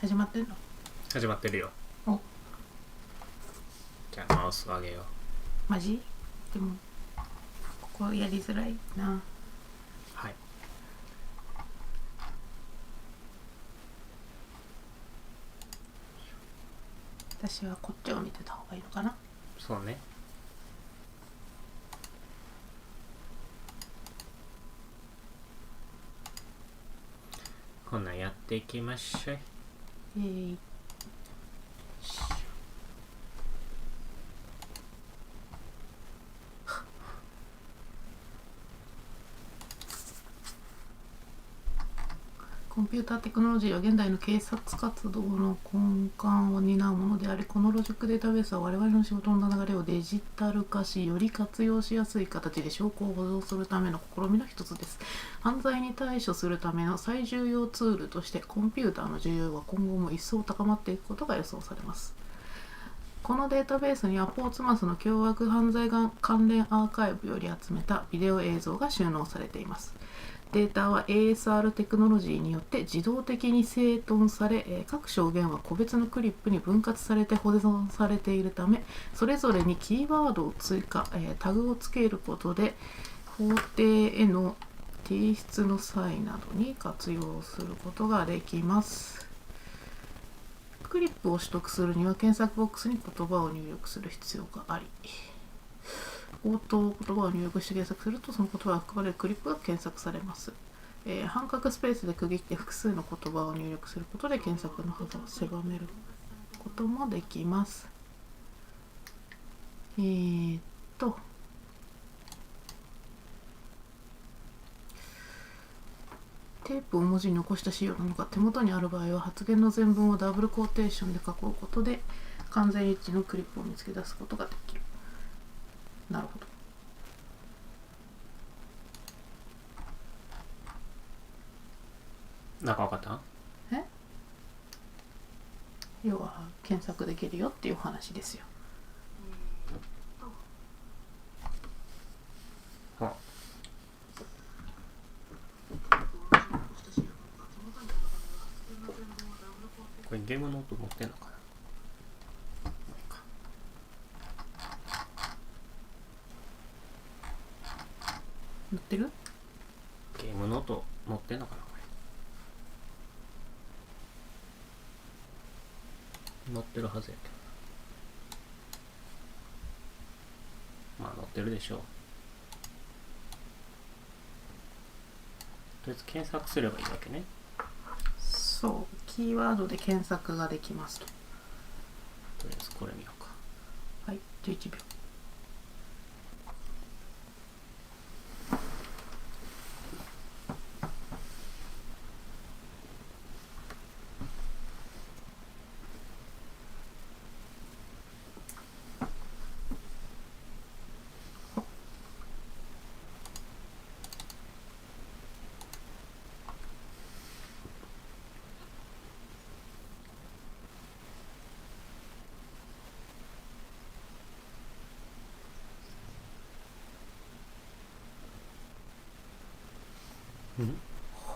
始まってんの？始まってるよ。お、じゃあマウスを上げよう。マジ？でもここやりづらいな。はい。私はこっちを見てた方がいいのかな。そうね。こんなんやっていきましょい。コンピューターテクノロジーは現代の警察活動の根幹を担うものであり、このロジックデータベースは我々の仕事の流れをデジタル化し、より活用しやすい形で証拠を保存するための試みの一つです。犯罪に対処するための最重要ツールとして、コンピューターの需要は今後も一層高まっていくことが予想されます。このデータベースにはポーツマスの凶悪犯罪関連アーカイブより集めたビデオ映像が収納されています。データは ASR テクノロジーによって自動的に整頓され、各証言は個別のクリップに分割されて保存されているため、それぞれにキーワードを追加、タグをつけることで法廷への提出の際などに活用することができます。クリップを取得するには検索ボックスに言葉を入力する必要があり、応答言葉を入力して検索するとその言葉が含まれるクリップが検索されます。半角スペースで区切って複数の言葉を入力することで検索の幅を狭めることもできます。テープを文字に起こした資料なのか手元にある場合は発言の全文をダブルコーテーションで書くことで完全一致のクリップを見つけ出すことができる。なるほど。なんか分かった？要は検索できるよっていう話ですよ。これゲームの音持ってんのかな？載ってる？ゲームの音持ってんのかなこれ。載ってるはずやけど。まあ載ってるでしょう。とりあえず検索すればいいわけね。そう、キーワードで検索ができますと。とりあえずこれ見ようか。はい、11秒。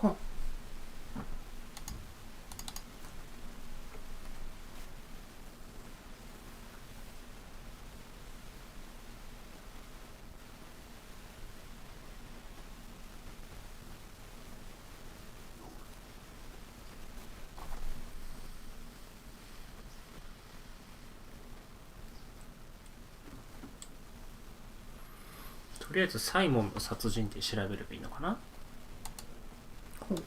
本。とりあえずサイモンの殺人って調べればいいのかな？ほう。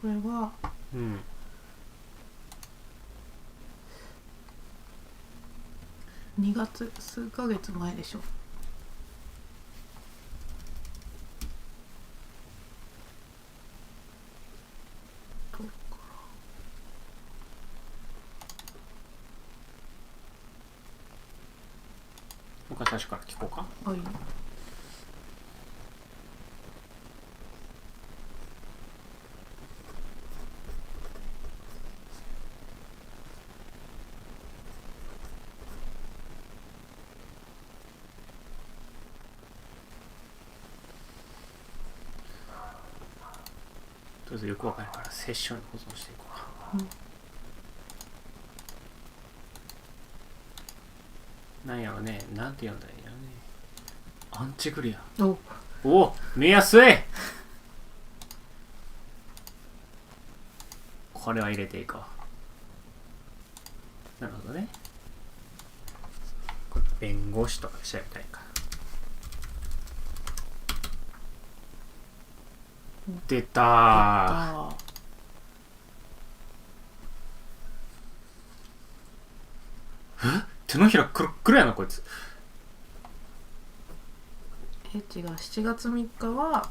これは2月数ヶ月前でしょ。僕は最初から聞こうか。はい。とりあえずよくわかるからセッションに保存していこう。なんやろね、なんて読んだらいいんやろね。アンチクリア。お見やすい。これは入れていこう。なるほどね。これ弁護士とか調べたいか。出たー。手のひらくるっくるやなこいつ。違う、7月3日は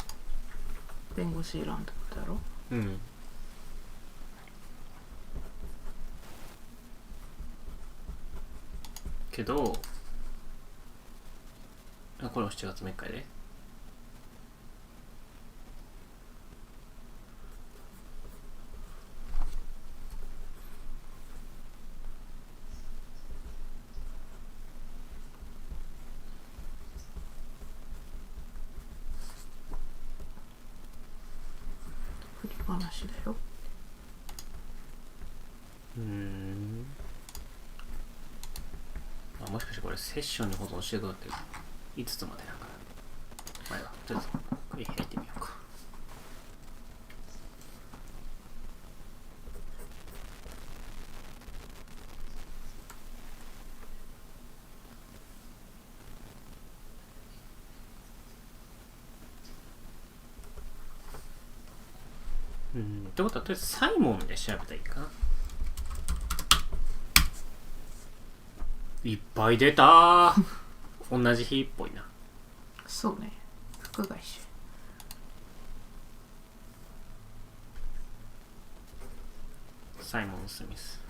弁護士いらんってことやろ。うん。けどこれも7月3日やで。振り話だよ。もしかしてこれセッションに保存してどうやって5つまでなんかな。前はとりあえずこれ開いてみようか。ってことはとりあえずサイモンで調べたらいいかな。いっぱい出たー。同じ日っぽいな。そうね、服が一緒。サイモン・スミス、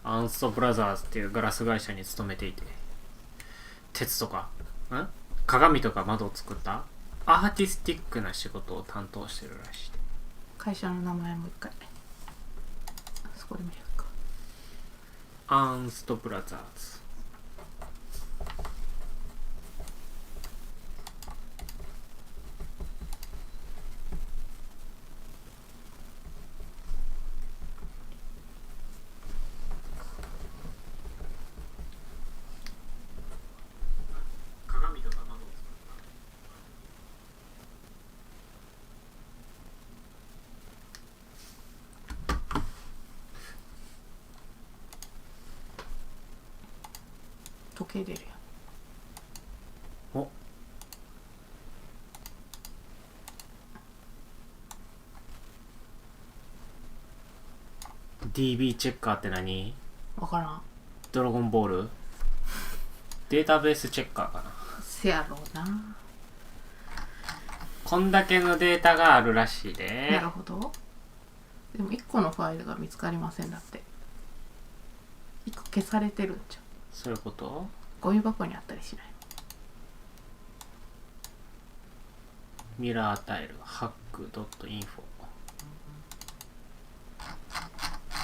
アンスト・ブラザーズっていうガラス会社に勤めていて、鉄とか鏡とか窓を作ったアーティスティックな仕事を担当してるらしい。会社の名前もう一回そこで見るか。アンスト・ブラザーズ。鏡とか窓を作った時計出るやん。おDB チェッカーって何？わからん。ドラゴンボール？データベースチェッカーかな。せやろうな。こんだけのデータがあるらしいで。なるほど。でも1個のファイルが見つかりませんだって。1個消されてるんじゃん。そういうこと？ゴミ箱にあったりしない？ミラータイルハック .info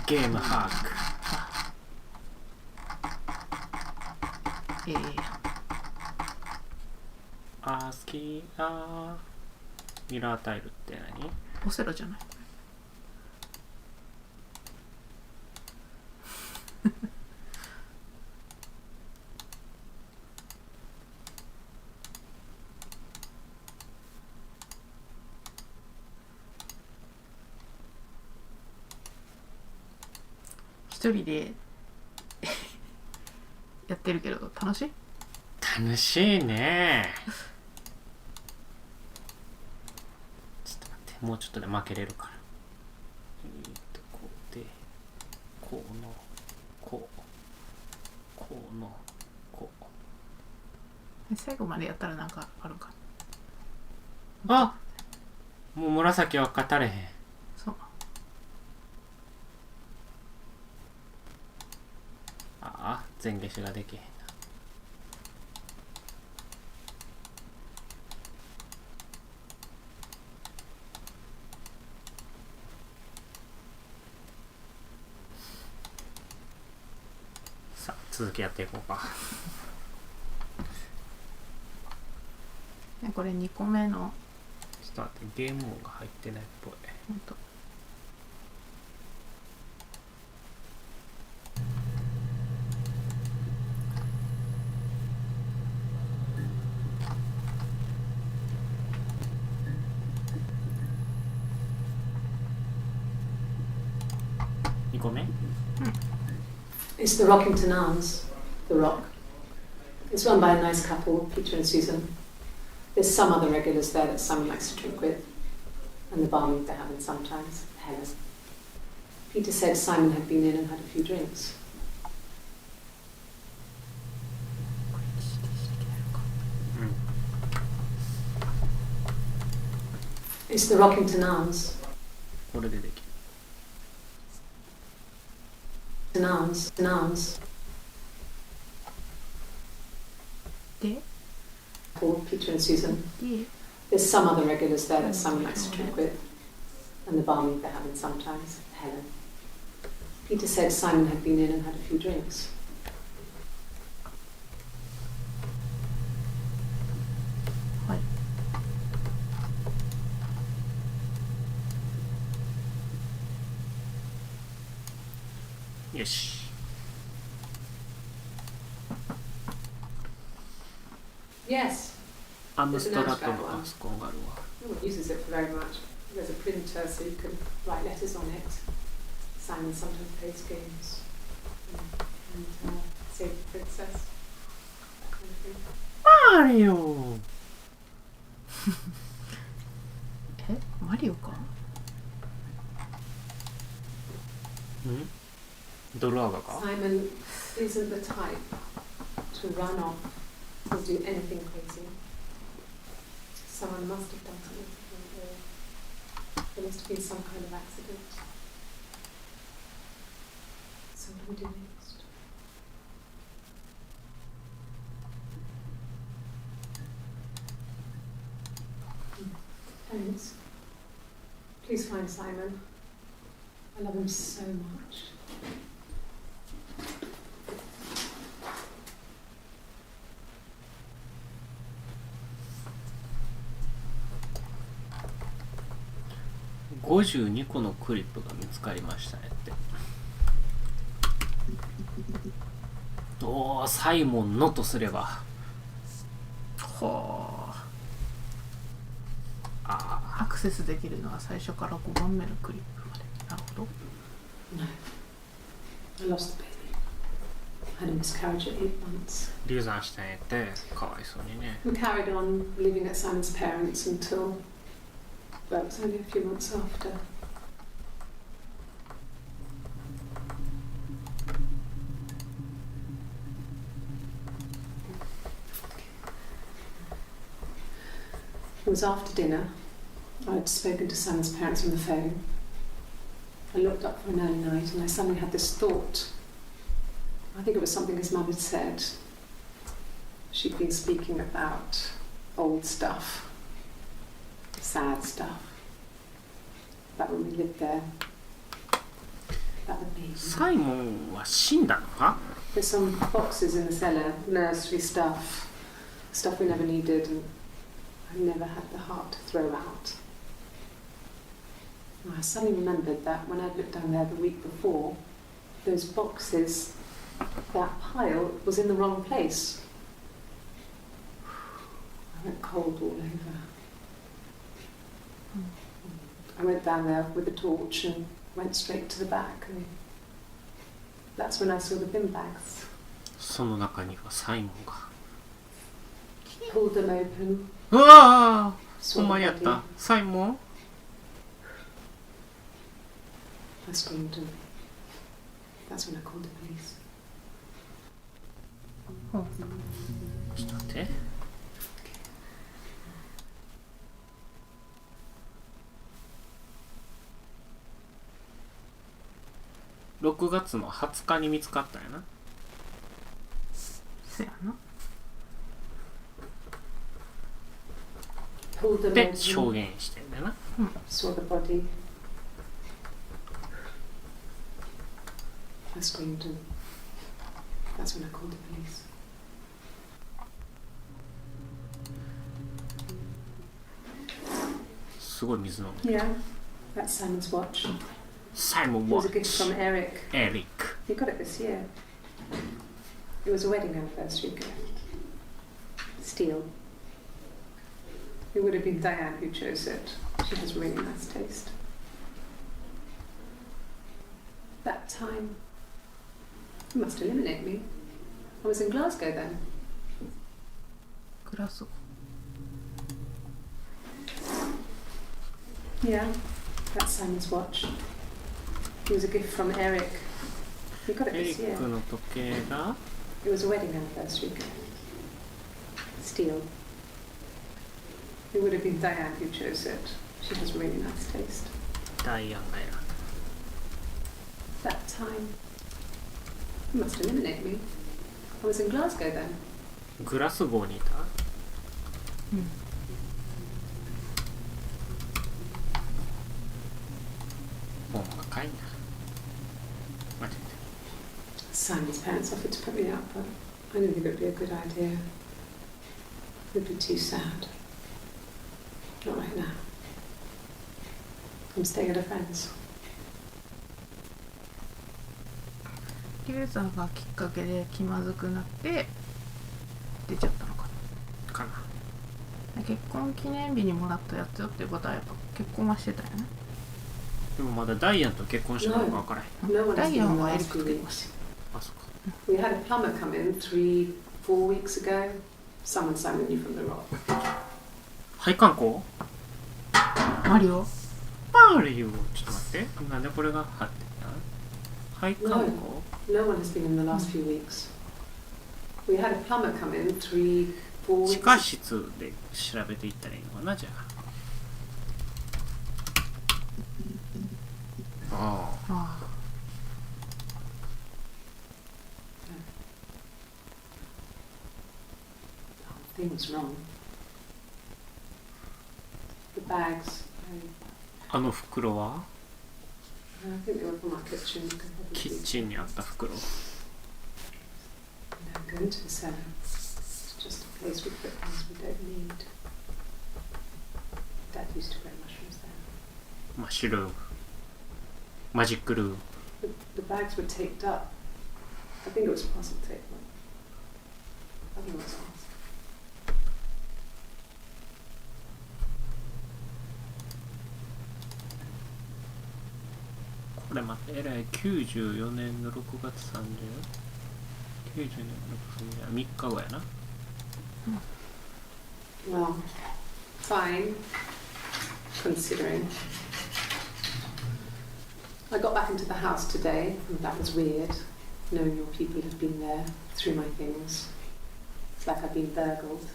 ゲームハック。あー好きだー。ミラータイルって何？オセロじゃない？一人でやってるけど楽しい？楽しいね。ちょっと待って、もうちょっとで負けれるから。こうでこうのこうこうのこう。最後までやったらなんかあるか。あ、もう紫は語れへん。そう。ああ、前消しができへんな。さあ続きやっていこうか。これ2個目のちょっと待って、ゲーム音が入ってないっぽい。ほんと2個目 It's the Rockington Arms, The Rock. It's run by a nice couple, Peter and Susan. There's some other regulars there that Simon likes to drink with, and the barmaid they're having sometimes, Helen. Peter said Simon had been in and had a few drinks. It's the Rockington Arms. これでできる。Arms.で Paul, Peter and Susan. で There's some other regulars there that Simon likes to drink with, and the barmaid they're having sometimes, Helen. Peter said Simon had been in and had a few drinks. Right. よし。Yes. アムストラットのパソコンがあるわ。 No one uses it for very much. There's a printer so you can write letters on it. Simon sometimes plays games. And Save the Princess. That kind of thing. マリオマリオかドルアガか Simon isn't the type to run off or do anything crazy. Someone must have done something to him, or there must have been some kind of accident. So what do we do next? Thanks. Please find Simon. I love him so much. ?52 個のクリップが見つかりましたねって。おー、サイモンのとすれば。はああアクセスできるのは最初から5番目のクリップまで。なるほど。 No. I lost the baby. I had a miscarriage at 8 months. 流産したんやって、かわいそうにね。 We carried on living at Simon's parents until, well, it was only a few months after. It was after dinner. I had spoken to Simon's parents on the phone. I looked up for an early night and I suddenly had this thought. I think it was something his mum had said. She'd been speaking about old stuff, sad stuff, about when we lived there, about the baby. サイモンは死んだのか There's some boxes in the cellar, nursery stuff, stuff we never needed and I never had the heart to throw out. I suddenly remembered that when I'd looked down there the week before, those boxes, that pile was in the wrong place. I went cold all over. I went down there with a torch and went straight to the back, and that's when I saw the bin bags. その中にはサイモンが。 Pulled them open. うわー、 saw ほんま the にやっ body. た。サイモン I screamed and that's when I called the police. ちょっと待って。6月の20日に見つかったんやな。そやな。 Pulled them で open, 証言してんだよな。 saw the body. I screamed and that's That's when I called the police. Yeah, that's Simon's watch. Simon It was watch. a gift from Eric. Eric. He got it this year. It was a wedding anniversary gift. Steel. It would have been Diane who chose it. She has really nice taste. That time. You must eliminate me. I was in Glasgow then. グラスゴ Yeah, that's Simon's watch. It was a gift from Eric. He got it エリ this year. ックの時計が It was a wedding anniversary gift. Steel. It would have been Diane who chose it. She has really nice taste. ダイアンが選ん That time. You must eliminate me. I was in Glasgow then. だグラスゴーにいたもう若いな間違え Simon's parents offered to put me up, but I didn't think it would be a good idea. It would be too sad. Not right now. I'm staying at a friend's. リュウさんがきっかけで気まずくなって出ちゃったのかたかなな。結婚記念日にもらったやつよっていうことはやっぱ結婚はしてたよね。でもまだダイアンと結婚したのか分からへん No one ダ has イア been ン in the はエリ last ック few と結婚し weeks. てあそっか We had a plumber come in 3-4 weeks ago. Someone Simon knew from the rock. 配管工る。マリオマリオちょっと待ってなんでこれが貼ってた配管工 No one has been in the last few weeks. We had a plumber come in 3-4地 weeks 下室で調べていったらいいのかなじゃあああああ Thing was wrong. The bags. あの袋は I think they were from our kitchen. You could probably キ see. ッチンにあった袋 No, go into the cellar. It's just a place we put things we don't need. Dad used to grow mushrooms there. マッシュルームマジックルーム The bags were taped up. I think it was parcel tape. I think it was parcel. これ待ってえらい94年の6月30 90年の6月30 3日後やな Well, fine, considering. I got back into the house today, and that was weird, knowing your people have been there through my things. It's like I've been burgled.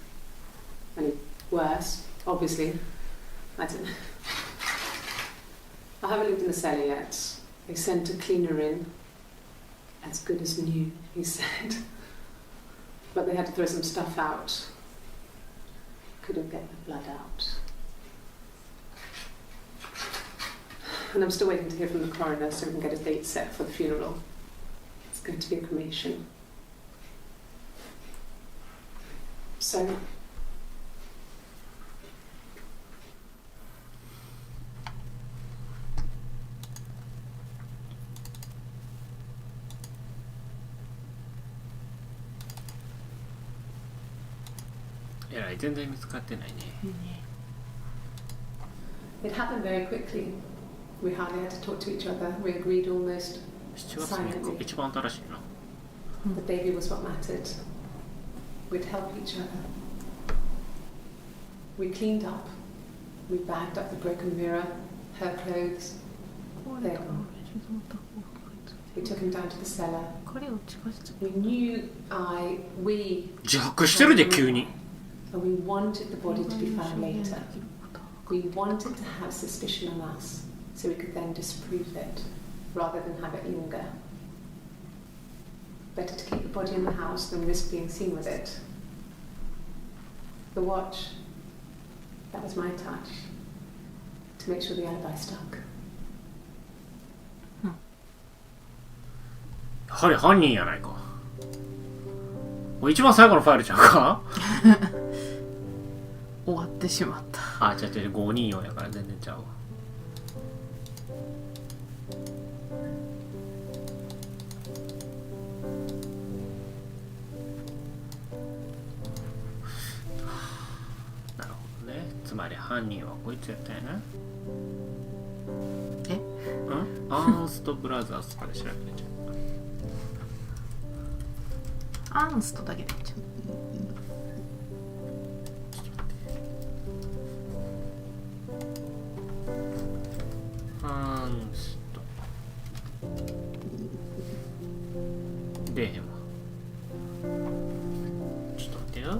Only worse, obviously. I don't know. I haven't lived in the cellar yet. They sent a cleaner in, as good as new, he said. But they had to throw some stuff out. Couldn't get the blood out. And I'm still waiting to hear from the coroner so we can get a date set for the funeral. It's going to be a cremation. So,えらい全然見つかってないね it happened very quickly. We hardly had to talk to each other. We agreed almost 7月3日一番新しいな the baby was what mattered. We'd help each other. We cleaned up. We bagged up the broken mirror, her clothes. 壊れたの静まった We took him down to the cellar. 光を近づけ We knew we 自白してるで急に and we wanted the body to be found later. We wanted to have suspicion on us so we could then disprove it rather than have it linger. Better to keep the body in the house than risk being seen with it. The watch, that was my touch to make sure the alibi stuck. やはり犯人やないかもう一番最後のファイルちゃうか終わってしまった。あ、違う違う、524やから全然ちゃうわ。なるほどね。つまり犯人はこいつやったんやな。え？アーンストブラザーズとかで調べてんじアンストだけでいいじゃん。アーンスト出えへんわ。ちょっと待ってよ。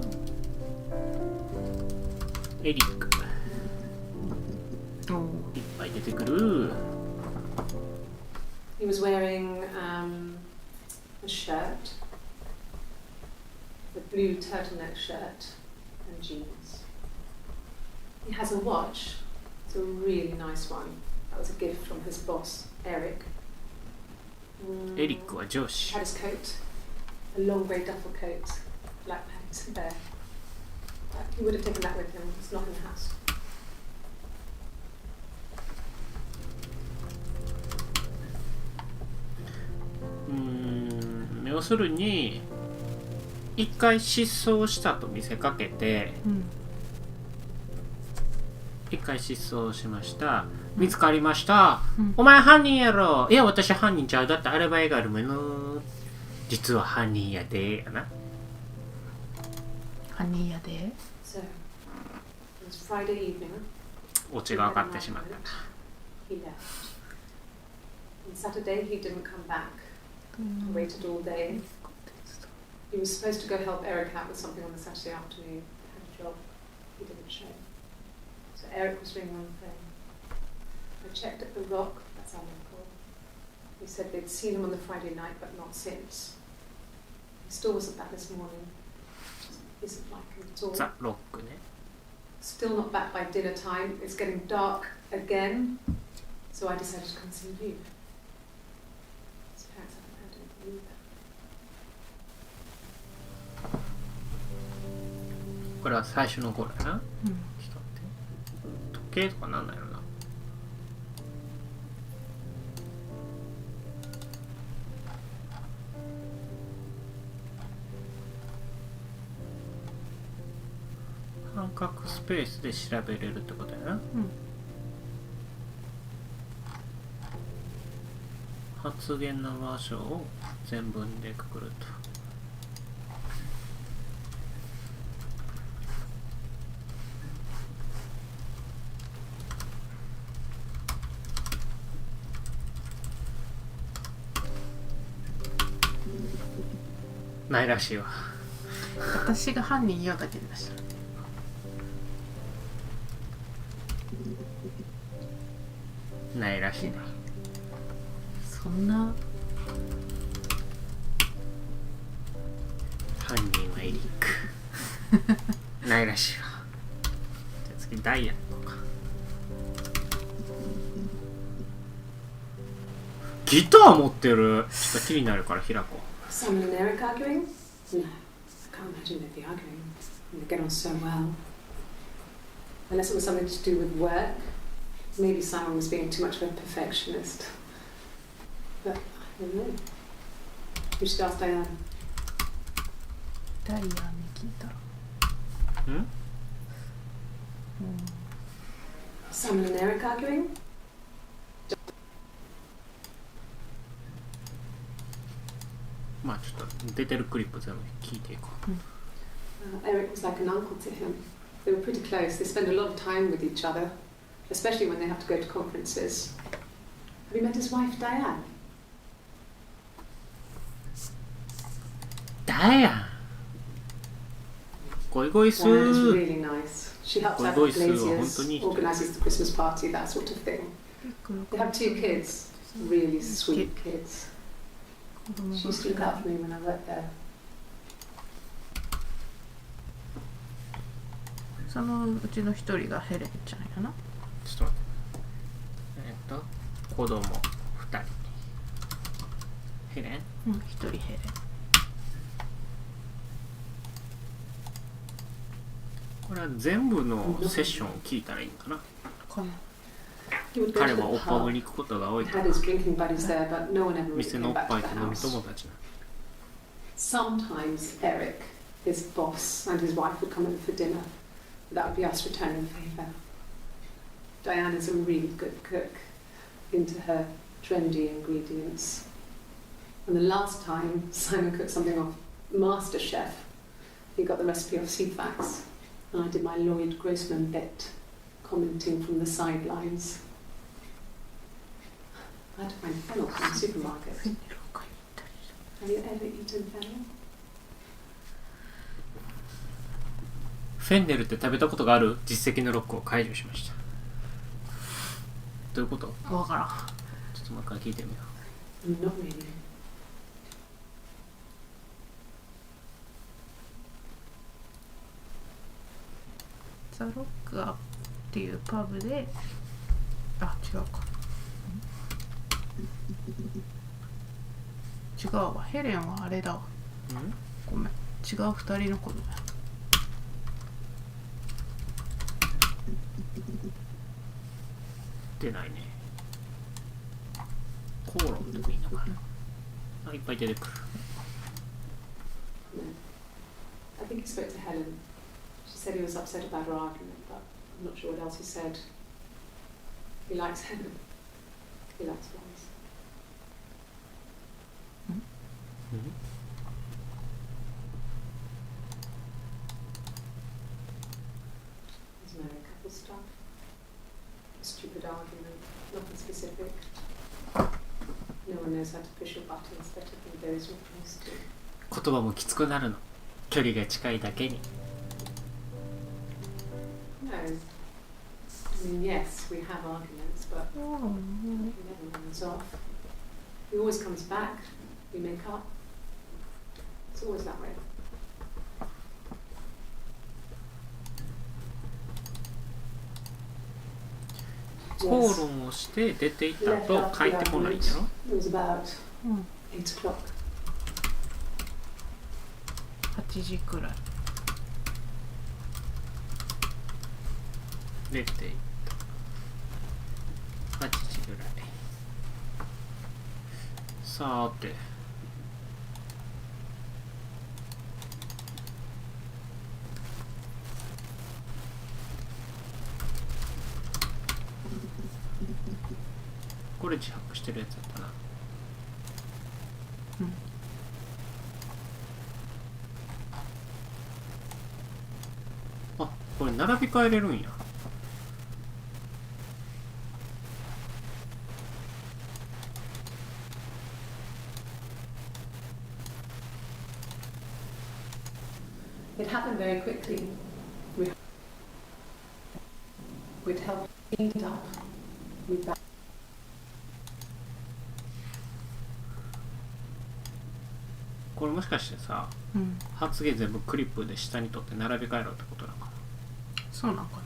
エリックいっぱい出てくる。He was wearing a shirt, a blue turtleneck shirt and jeans. He has a watch. It's a really nice one. That was a gift from his boss, Eric. エリックは上 He 司。 had his coat, a long grey duffel coat, black pants and there. He would have taken that with him. It's not in the house. 要するに一回失踪したと見せかけて、一回失踪しました。見つかりました。お前犯人やろ。いや、私犯人ちゃう。だってアリバイがあるもの。実は犯人やでやな。犯人やで。So, it was Friday evening. オチが分かってしまった。 He left. On Saturday, he didn't come back. I waited all day. He was supposed to go help Eric out with something on the Saturday afternoon. Had a job. He didn't show. So Eric was ringing on the phone. I checked at the Rock. That's our local. He said they'd seen him on the Friday night, but not since. He still wasn't back this morning. Just isn't like him at all. ザ・ロックね。 Still not back by dinner time. It's getting dark again. So I decided to come and see you. His parents haven't heard anything either. これは最初の頃やな。ちょっと待って。時計とかなんないのな。半角スペースで調べれるってことやな。発言の場所を全文でくくると。ないらしいわ。私が犯人よだけでした。ないらしいね。そんな犯人はエリック。ないらしいわ。じゃあ次ダイヤのか。ギター持ってる。ちょっと気になるから開こう。Simon and Eric arguing? No, I can't imagine they'd be arguing. They get on so well. Unless it was something to do with work. Maybe Simon was being too much of a perfectionist. But I don't know. You should ask Diane. ダイヤに聞いた。Simon and Eric arguing? まあちょっと出てるクリップ全部聞いていこう。Eric was like an uncle to him. They were pretty close. They spend a lot of time with each other, especially when they have to go to conferences. Have you met his wife, Diane? ダイヤン。ゴイゴイス Diane is ー。 really nice. She helps out Goy with goy Sue, glaziers, organises the Christmas party, that sort of thing. They have 2 kids, really sweet kids. She used to look out for me when I worked there. そのうちの一人がヘレンちゃんやな。ちょっと待って。子供2人。ヘレン？一人ヘレン。これは全部のセッションを聞いたらいいのかな。かな。 He would go 彼 to は the おっぱぶ pub, に行くことが多い he か had ら his drinking buddies there, but no one ever really 店の came おっ back ぱ to い the と飲み house. 友達な。 Sometimes Eric, his boss, and his wife would come in for dinner. That would be us returning the favour. Diana's a really good cook, into her trendy ingredients. And the last time Simon cooked something off MasterChef, he got the recipe off CFAX, and I did my Lloyd Grossman bit, commenting from the sidelines. I had to find fennel from the supermarket. Have you ever eaten fennel? フェンネルって食べたことがある？実績のロックを解除しました。どういうこと？わからん。ちょっともう一回聞いてみよ Not really. ザ・ロックアップっていうパブで、あ、違うか。違うわ。ヘレンはあれだわ。う。ん？ごめん。違う二人の子供や。出ないね。口論でもいいのかな。あ、いっぱい出てくる。No. I think he spoke to Helen. She said he was upset about her argument, but I'm not sure what else he said. He likes Helen. He likes flowers. うん？ There's married couple stuff. A stupid argument. Nothing specific. No one knows how to push your buttons better than those who are supposed to. 言葉もきつくなるの。距離が近いだけに。No. I mean, yes, we have arguments, but he never runs off. He always comes back. We make up. It's always that way. 口論をして出て行った後帰ってこないんだろ。 It was about うん。 8 o'clock. 8時くらい。出て行った8時ぐらい。さーてこれ自白してるやつだったな。うん。あ、これ並び替えれるんや。It happened very quickly. We'd help clean it up. We'd back. これもしかしてさ、うん。発言全部クリップで下に取って並び替えろってことなのかな。そうなんか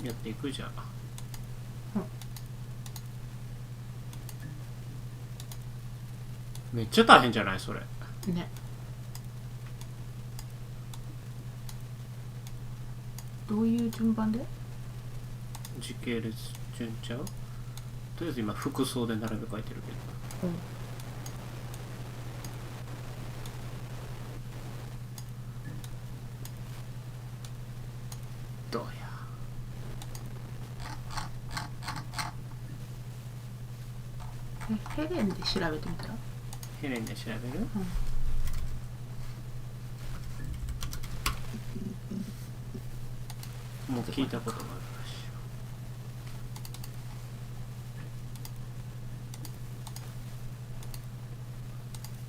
な。やっていくじゃん。めっちゃ大変じゃないそれ。ね。どういう順番で？時系列順ちゃう？とりあえず今服装で並べ替えてるけど。うん。どうや。ヘレンで調べてみたら？ヘレンで調べる？もう聞いたことがあるらしい。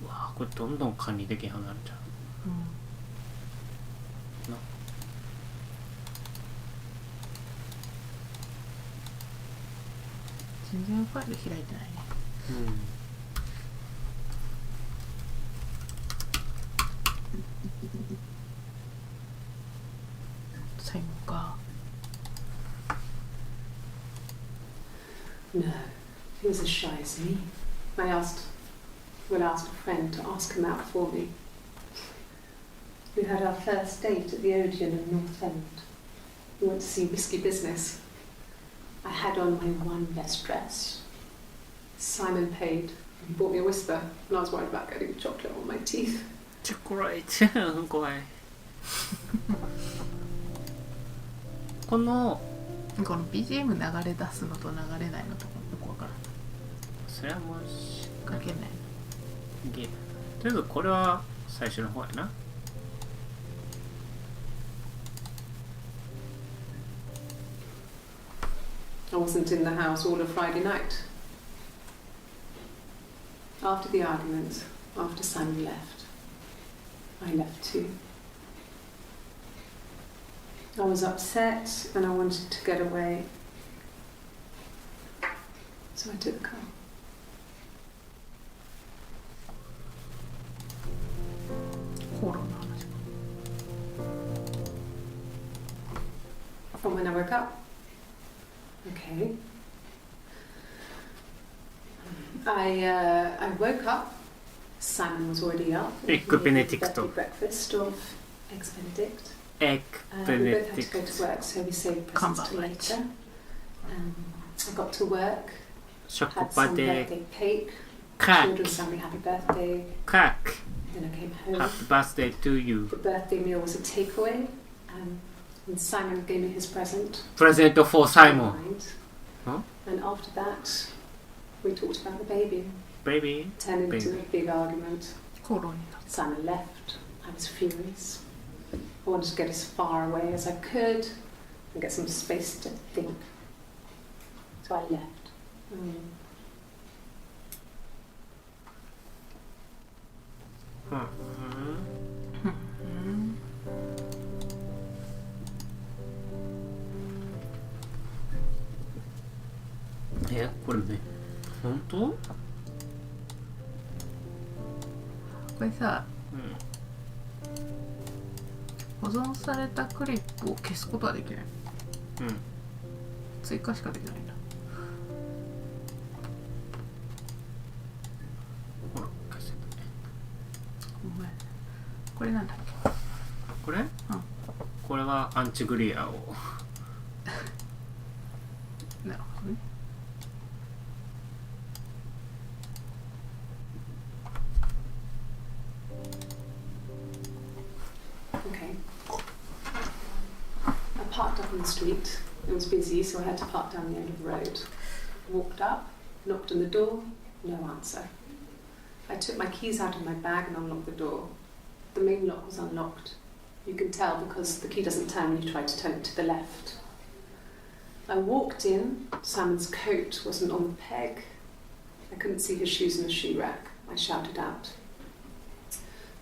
うわあ、これどんどん管理できへんようになるじゃん。うん。な。全然ファイル開いてないね。うん。最後か。No, he was as shy as me. I asked a friend to ask him out for me. We had our first date at the Odeon in North End. We went to see Risky Business. I had on my one best dress. Simon paid. He bought me a whisper, and I was worried about getting chocolate on my teeth. チョコレート怖いこの BGM 流れ出すのと流れないのとかよくわからない。それはもうしかけないゲームとりあえずこれは最初の方やな。I wasn't in the house all of Friday night. After the argument, after Simon left, I left too. I was upset and I wanted to get away. So I took the car. And when I woke up, okay, I woke up. Simon was already up. Egg Benedict. Breakfast of eggs Benedict. Egg We both had to Benedict. go to work, so we saved presents till later. I got to work. 食 Had パ some で birthday cake. カッ Children sang me happy birthday. カッ Then I came home. Happy birthday to you. The birthday meal was a takeaway. And Simon gave me his present. Present for Simon. Mind. Huh? And after that, we talked about the baby. Baby. Turned into Baby. a big argument. 口論になる。 Simon left. I was furious. I wanted to get as far away as I could and get some space to think. So I left. Mm-hmm. これね、本当？これさ、うん。保存されたクリップを消すことはできない。うん。追加しかできないんだ。ほら、消せたね。ごめん。これなんだっけ？これ？これはアンチグリアを。なるほどね。Okay. I parked up on the street. It was busy, so I had to park down the end of the road. Walked up, knocked on the door, no answer. I took my keys out of my bag and unlocked the door. The main lock was unlocked. You can tell because the key doesn't turn when you try to turn it to the left. I walked in. Simon's coat wasn't on the peg. I couldn't see his shoes in the shoe rack. I shouted out.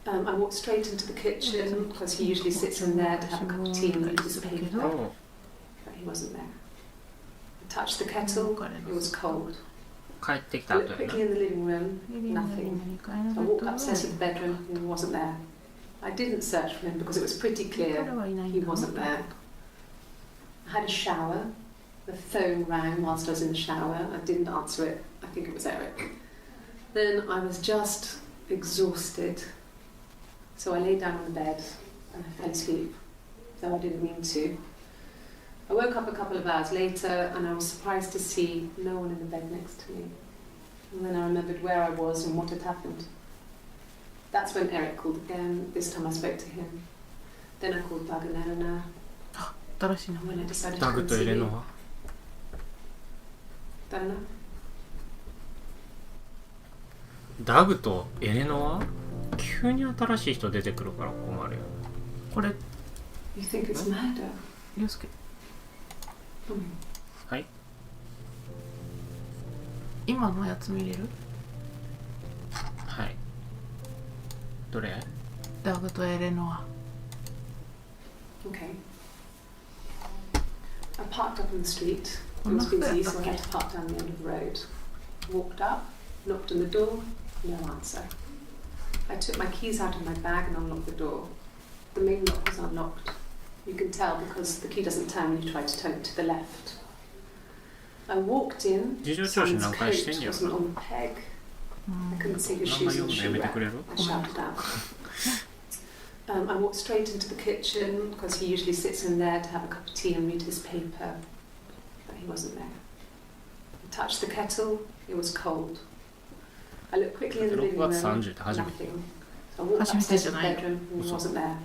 I walked straight into the kitchen because he usually sits in there to have a cup of tea and reads his paper. But he wasn't there. I touched the kettle. It was cold. 帰ってきた I 後 looked やな。 quickly in the living room. Nothing. I walked upstairs to the bedroom and he wasn't there. I didn't search for him because it was pretty clear he wasn't there. I had a shower. The phone rang whilst I was in the shower. I didn't answer it. I think it was Eric. Then I was just exhausted. So I lay down on the bed and I fell asleep, though I didn't mean to. I woke up a couple of hours later and I was surprised to see no one in the bed next to me. And then I remembered where I was and what had happened. That's when Eric called again. This time I spoke to him. Then I called Doug and Eleanor. 新しい名 And 前 when I decided ダ to グ come とエ see レ you. ノは Eleanor? ダグとエレノは急に新しい人出てくるから困るよ。これ、 You think it's murder? りょうすけ、はい。今のやつ見れる？はい。どれ？ダグとエレノア。Okay. I parked up on the street. It was busy, so I had to park down the end of the road. Walked up, knocked on the door, no answer. I took my keys out of my bag and unlocked the door. The main lock was unlocked. You can tell because the key doesn't turn when you try to turn it to the left. I walked in. 事情聴取 Simon's 何回してん coat じゃん。 wasn't on the peg. I couldn't see his 名前 shoes 読 on む the のや shoe めて rack. くれる I shouted out. I walked straight into the kitchen because he usually sits in there to have a cup of tea and read his paper, but he wasn't there. I touched the kettle, it was cold. I looked quickly in the living room, 6月30って初めて nothing. So I walked 初めて upstairs じゃ to な the いよ bedroom and he wasn't there.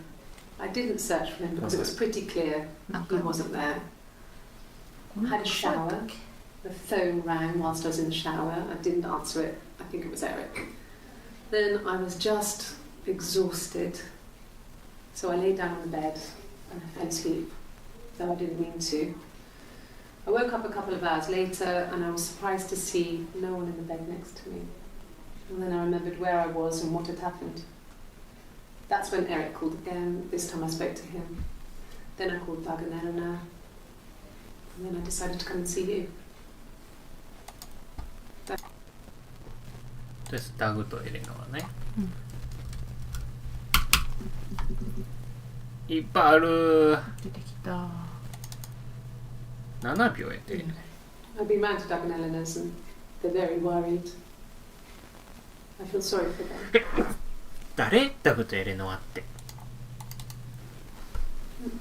I didn't search for him because it was pretty clear 何 he 回も wasn't there. この Had a 子そうやったっ shower. け The phone rang whilst I was in the shower. I didn't answer it. I think it was Eric. Then I was just exhausted. So I lay down on the bed and I fell asleep, though I didn't mean to. I woke up a couple of hours later and I was surprised to see no one in the bed next to me. And then I remembered where I was and what had happened. That's when Eric called again. This time I spoke to him. Then I called Doug and Eleanor. And then I decided to come and see you. ですダグとエレノはね、いっぱいある。出てきた。 7秒やで、 I've been round to Doug and Eleanor's and they're very worried. I feel sorry for them. 誰ダグとエレノアって。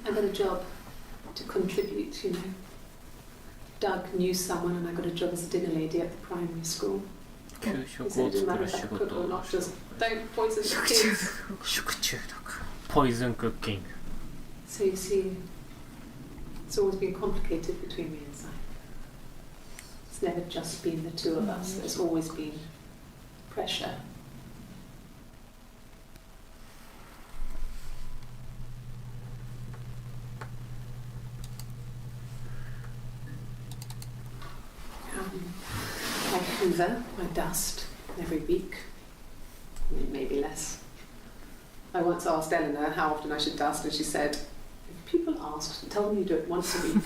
I got a job to contribute, you know. Doug knew someone and I got a job as a dinner lady at the primary school. 給 He 食 said を it didn't 作 matter る if 仕 I could 事 cook or を not, just don't poison the kids. 食中毒ポイズンクッキング So you see, it's always been complicated between me and Simon. It's never just been the two of us. There's always been pressure. I hoover, I dust every week, maybe less. I once asked Eleanor how often I should dust, and she said, if people asked, tell them you do it once a week,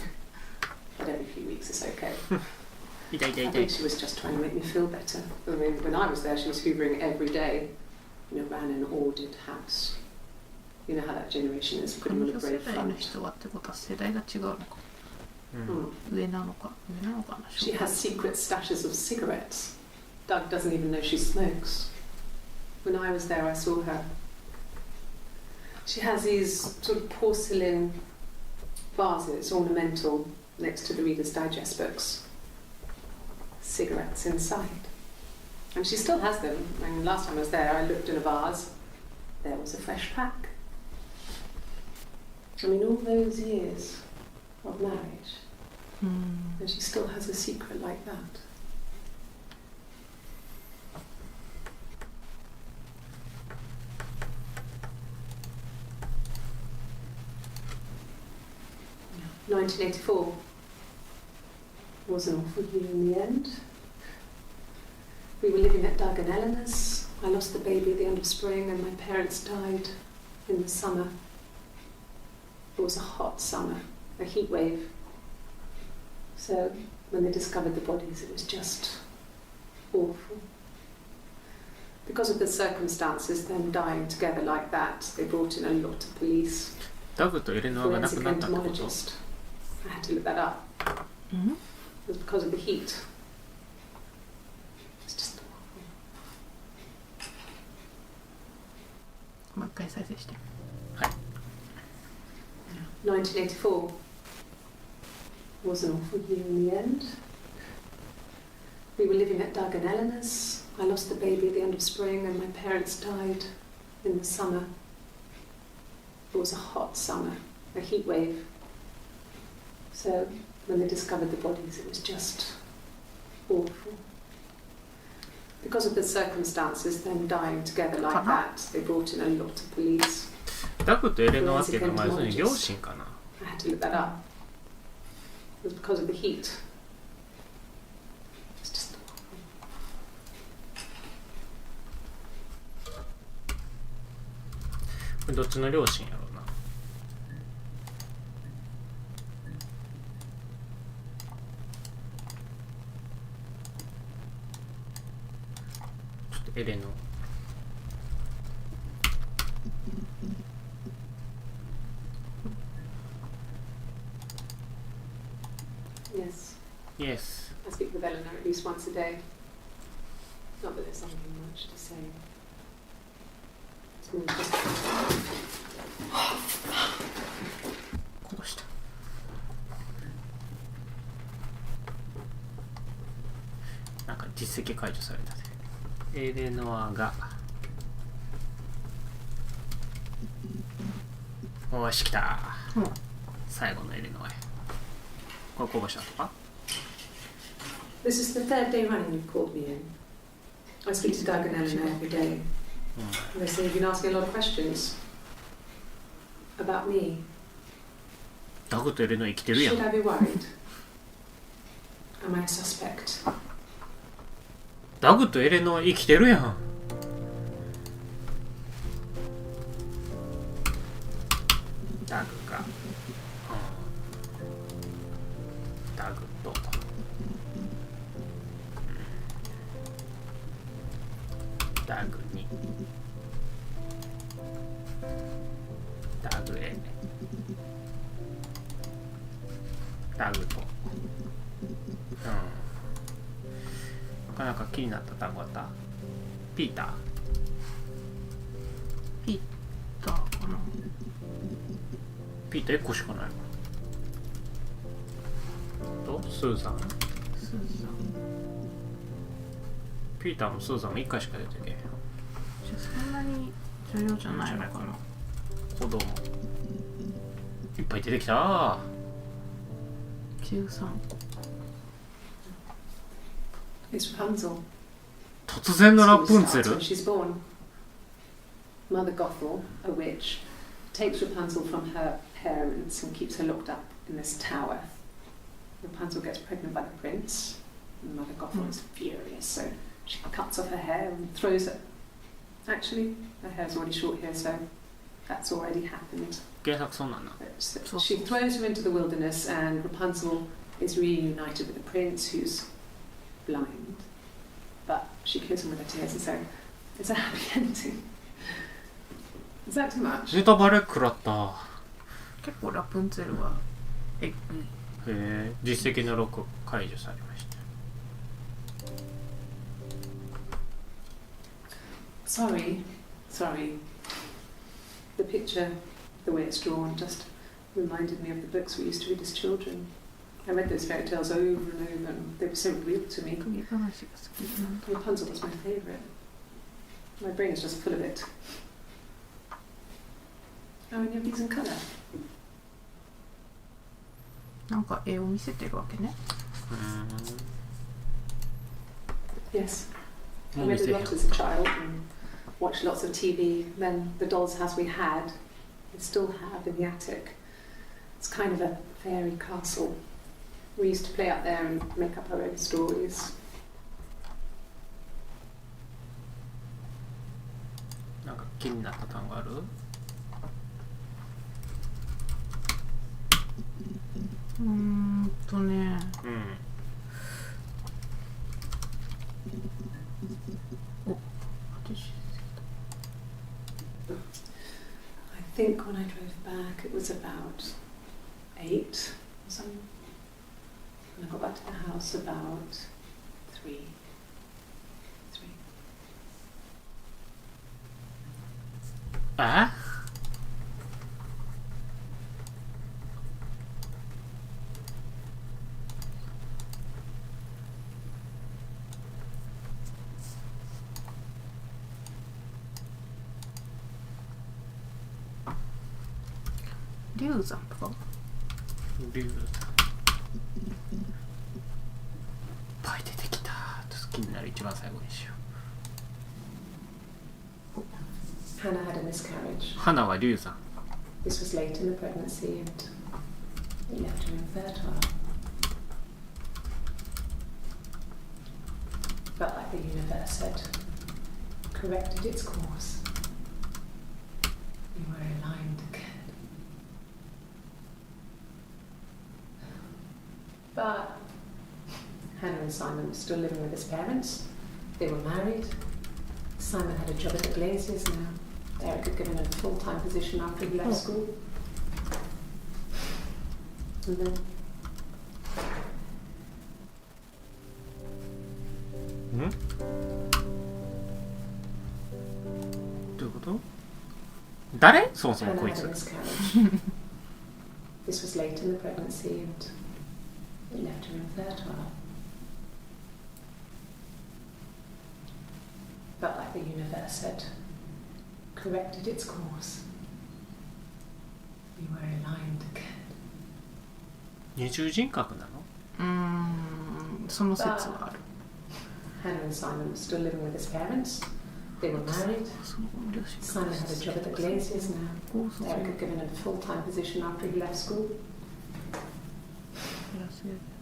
but every few weeks is okay. 痛い痛い I 痛い think she was just trying to make me feel better. I mean, when I was there, she was hoovering every day. You know, ran an ordered house. You know how that generation is, 彼 putting on 女 a 世 brave 代の front. 人はってことは世代が違うのか。うん 上なのか上なのかな。 She has secret stashes of cigarettes. Doug doesn't even know she smokes. When I was there, I saw her. She has these sort of porcelain vases, ornamental, next to the Reader's Digest books. Cigarettes inside. And she still has them. I mean, last time I was there, I looked in a vase. There was a fresh pack. I mean, all those years of marriage. うん。 And she still has a secret like that. Yeah. 1984 was an awful year in the end. We were living at Doug and Eleanor's. I lost the baby at the end of spring and my parents died in the summer. It was a hot summer, a heat wave. So when they discovered the bodies, it was just awful. Because of the circumstances, them dying together like that, they brought in a lot of police. ダグとエレノアが亡く Forensic なったってこと entomologist. I had to look that up. うん。 It was because of the heat. It's just awful. もう一回再生して。 1984 was an awful year in the end. We were living at Doug and Eleanor's. I lost the baby at the end of spring and my parents died in the summer. It was a hot summer, a heat wave. So when they discovered the bodies, it was just awful. Because of the circumstances, them dying together like that, they brought in a lot of police. ダグとエレノアっていうのは要するに両親かな。 I had to look that up. It was because of the heat. It's just awful. これどっちの両親やろうな。ちょっとエレノ。 Yes. Yes. I speak with Eleanor at least once a day. Not that there's something much to say. It's more just 殺した。なんか実績解除されたで。エレノアがおーし来た、うん、最後のエレノアへ。これこぼしたとか。 This is the third day running you've called me in. I speak to Doug and Eleanor every day. They say you've been asking a lot of questions about me. ダグとエレノア生きてるやん。 Should I be worried? Am I a suspect? ダグとエレノア生きてるやん。ダグが、ダグと、ダグに、ダグへ、ダグと、なかなか気になった単語あった？ピーター？ピーターかな。ピーター1個しかないのと、スーザン。スーザン。ピーターもスーザンも1回しか出てけへん。じゃあそんなに重要じゃないのかな。子供いっぱい出てきた。13。It's Rapunzel. 突然のラプンツェ Starts ル when she's born. Mother Gothel, a witch, takes Rapunzel from her parents and keeps her locked up in this tower. Rapunzel gets pregnant by the prince. And Mother Gothel is furious, so she cuts off her hair and throws it. Actually, her hair's already short here, so that's already happened. 原作そうなんだ。 So she throws her into the wilderness, and Rapunzel is reunited with the prince, who's blind. But she kills him with her tears, and so it's a happy ending. Is that too much? ネタバレ食らった。結構ラプンツェルはへえ、実績の6解除されました。Sorry. The picture, the way it's drawn, just reminded me of the books we used to read as children. I read those fairy tales over and over, and they were so real to me. 時話が好きなんだ。 Rapunzel was my favourite. My brain is just full of it. How many of these in colour? なんか絵を見せてるわけね。Yes. I もう見 read せ a へん lot as a child and watched lots of TV. Then the doll's house we had, we still have in the attic. It's kind of a fairy castle. We used to play out there and make up our own stories. なんか気になった単語ある？ね。うん。お、私 I think when I drove back it was about 8 or something. And I got back to the house about 3. え？流山とかリュウさんいっぱい出てきた。ちょっと気になる一番最後にしよ Hannah had a miscarriage. う。花はリュウさん。 This was late in the pregnancy and it left her infertile. But like the universe said, corrected its course. We were aligned again. But Hannah and Simon were still living with his parents. They were married. Simon had a job at the Glaziers now. Derek had given him a full-time position after he left school. And then ん？こと誰そもそも Hannah こい had つ a miscarriage. This was late in the pregnancy and it left her infertile. But like the universe had corrected its course. We were aligned again. 二重人格なの？その説はある。 Hannah and Simon were still living with his parents. They were married. その両親 Simon had a job at the Glaziers now. Eric had given him a full-time position after he left school.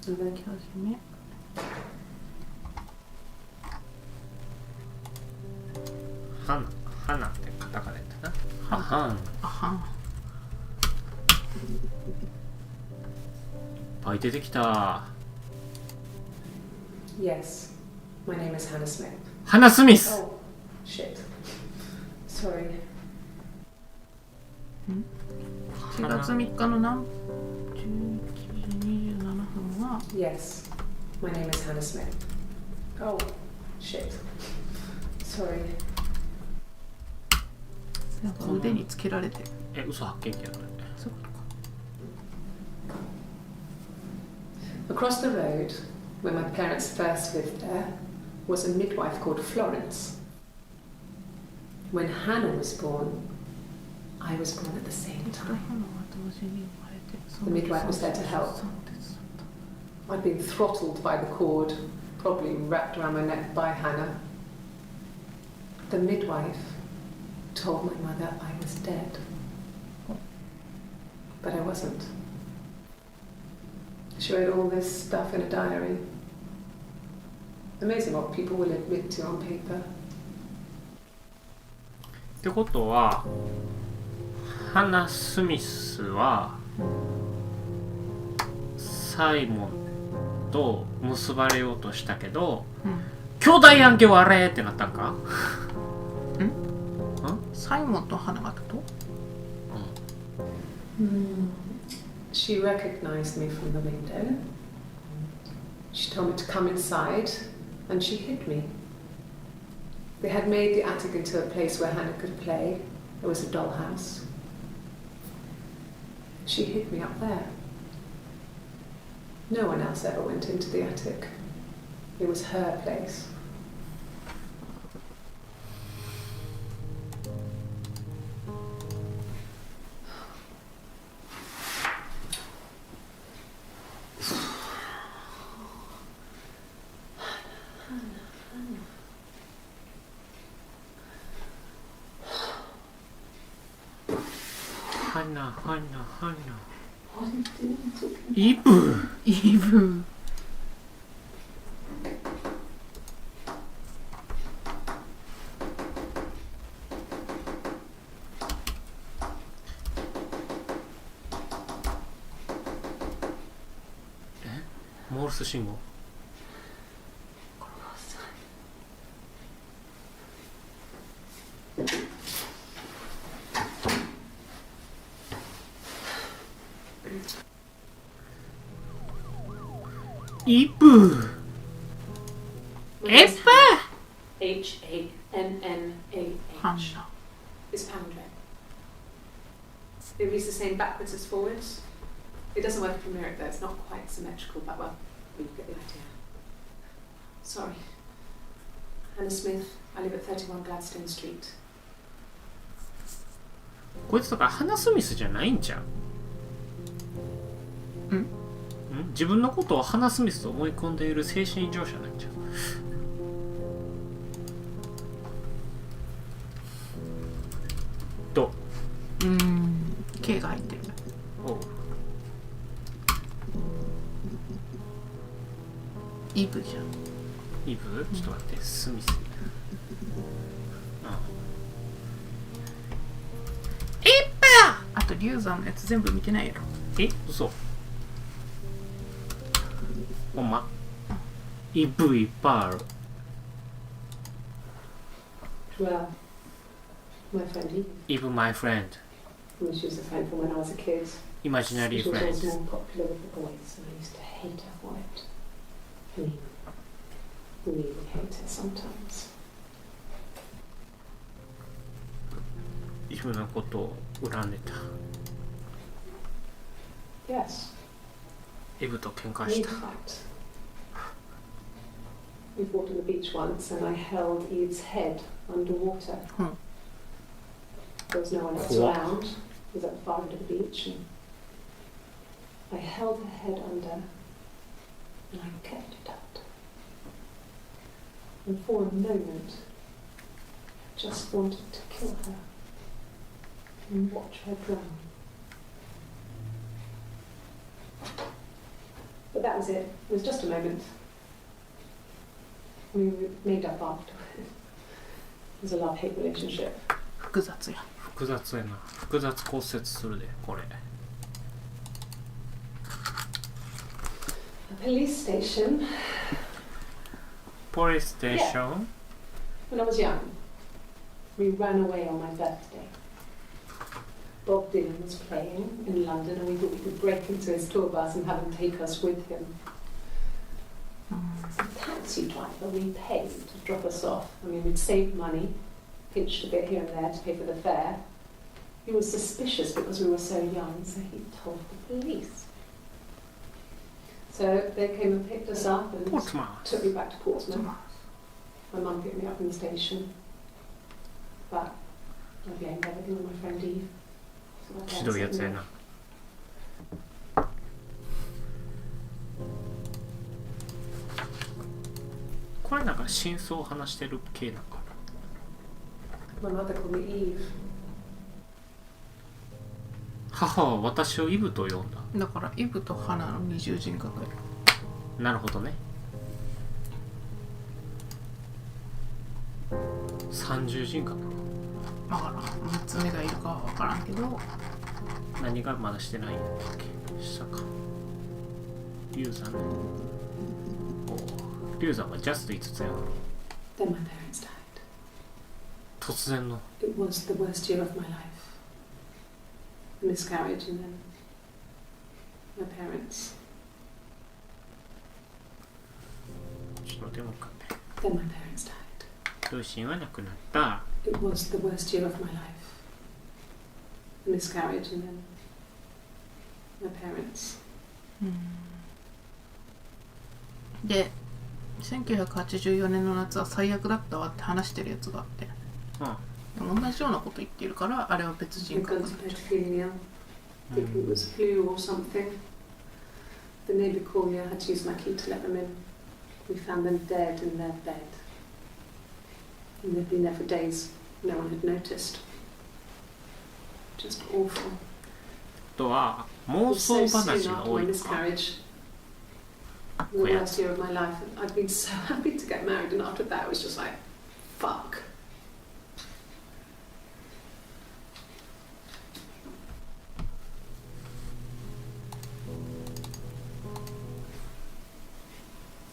続き始め。花ってカタカナやったな。ははん。あはん。いっぱい出てきた。Yes, my name is Hannah Smith. 花スミス。 Oh, shit. Sorry. 7月3日の何11時27分は Yes, my name is Hannah Smith. Oh, shit. Sorry. なんか腕につけられてる。嘘発見器やこれ。そういうことか。 Across the road, where my parents first lived there, was a midwife called Florence. When Hannah was born, I was born at the same 双葉 time. のは同時に生まれて、 The midwife was there to help. その手伝った。 I'd been throttled by the cord, probably wrapped around my neck by Hannah. The midwife told my mother I was dead. But I wasn't. She wrote all this stuff in a diary. Amazing what people will admit to on paper. ってことは、ハナ・スミスはサイモンと結ばれようとしたけど、兄弟やんけ悪いってなったんか？サイモンと花がと？ She recognized me from the window. She told me to come inside, and she hid me. They had made the attic into a place where Hannah could play. It was a dollhouse. She hid me up there. No one else ever went into the attic. It was her place. Hannah. イブ。イブ。モールス信号。イブ。エッパー。 H-A-N-N-A-H ハンナ。 is Pandre. It reads the same backwards as forwards. It doesn't work from Merrick though, it's not quite symmetrical, but well, you get the idea. Sorry. Hannah Smith, I live at 31 Gladstone Street. こいつとかハナ・スミスじゃないんちゃう？自分のことをハナ・スミスと思い込んでいる精神異常者なんちゃう？と。K が入ってる。おう。イブじゃん。イブ？ちょっと待って、スミス。あとリュウザンのやつ全部見てないやろ。嘘。ほんま。イブいっぱいある。Well, my friend Eve. Even my friend. Well, she was a friend from when I was a kid. Imaginary She was friend. always more popular with the boys, and I used to hate her for it. I mean, really hate her sometimes. 自分のことを恨んでた。 Yes. イブと喧嘩 Eve した。 fight. We fought on the beach once, and I held Eve's head underwater. There was no one else What? around. It was at the far end of the beach, and I held her head under, and I kept it out. And for a moment, I just wanted to kill her and watch her drown. But that was it. It was just a moment. We made up afterward. It was a love-hate relationship. 複雑や。複雑やな。複雑骨折するでこれ。 A police station. Police station? When I was young, we ran away on my birthday. Bob Dylan was playing in London, and we thought we could break into his tour bus and have him take us with him. The taxi driver we paid to drop us off. I mean, we'd saved money, pinched a bit here and there to pay for the fare. He was suspicious because we were so young, so he told the police. So they came and picked us up and took me back to Portsmouth. My mum picked me up from the station. But I blamed everything on my friend Eve. So my ひどいや parents つや let me な。これなんか真相を話してる系なんかな。 My mother called me Eve. 母は私をイブと呼んだ。だからイブと花の二重人格や。なるほどね。三重人格。だから3つ目がいるかは分からんけど、何がまだしてないんだっけ。下か。リュウザンね。リュウザンはジャスト5つやな。 Then my parents died. 突然の。 It was the worst year of my life. A miscarriage and then my parents. ちょっと待ってもう一回。 Then my parents died. 両親は亡くなった。 It was the worst year of my life. A miscarriage and then my parents. で1984年の夏は最悪だったわって話してるやつがあって、でも同じようなこと言ってるからあれは別人 I'd 格 gone to bed feeling ill, thinking it was flu or something. The neighbour called me. I had to use my key to let them in. We found them dead in their bed. And they'd been there for days. No one had noticed. Just awful. あとは妄 It was 想 so 話 soon が after 多 my いとか。 miscarriage. The worst year of my life. I'd been so happy to get married, and after that, it was just like, fuck.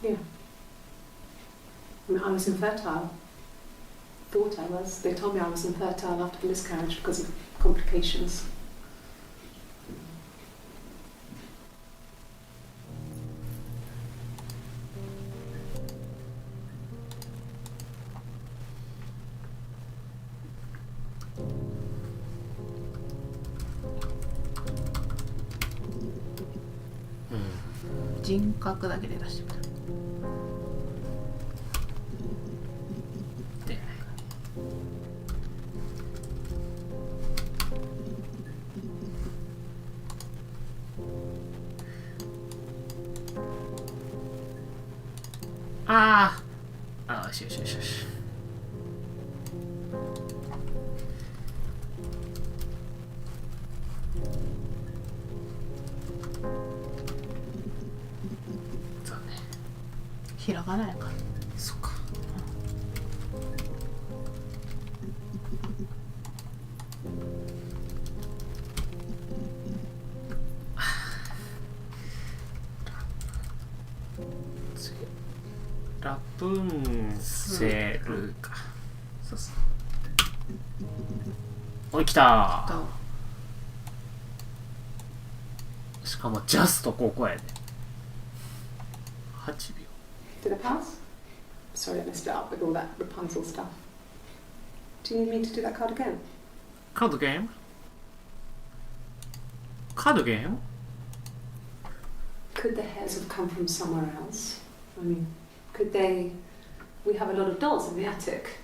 Yeah. I mean, I was infertile. Thought I was. They told me I was infertile after the miscarriage because of complications. Mm. 人格だけで出してみた。でああよしよしよしよし。残念。ひらがなやから。そっか。ラプンツェルか。そうそう。おい来たどうしかもジャストここやで。8秒。 Did I pass? Sorry, I messed it up with all that Rapunzel stuff. Do you need me to do that card again? Card game? Card game? Could the hairs have come from somewhere else? I mean, could they... We have a lot of dolls in the attic.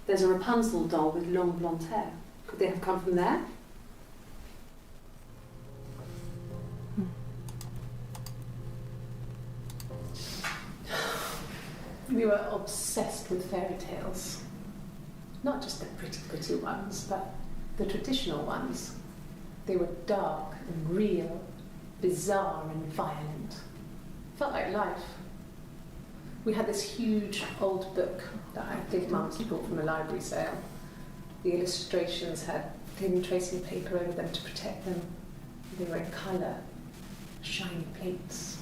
There's a Rapunzel doll with long blonde hair. Could they have come from there? We were obsessed with fairy tales. Not just the pretty, pretty ones, but the traditional ones. They were dark and real, bizarre and violent. Felt like life. We had this huge old book that I think Mum's bought from a library sale. The illustrations had thin tracing paper over them to protect them. They were in colour, shiny plates.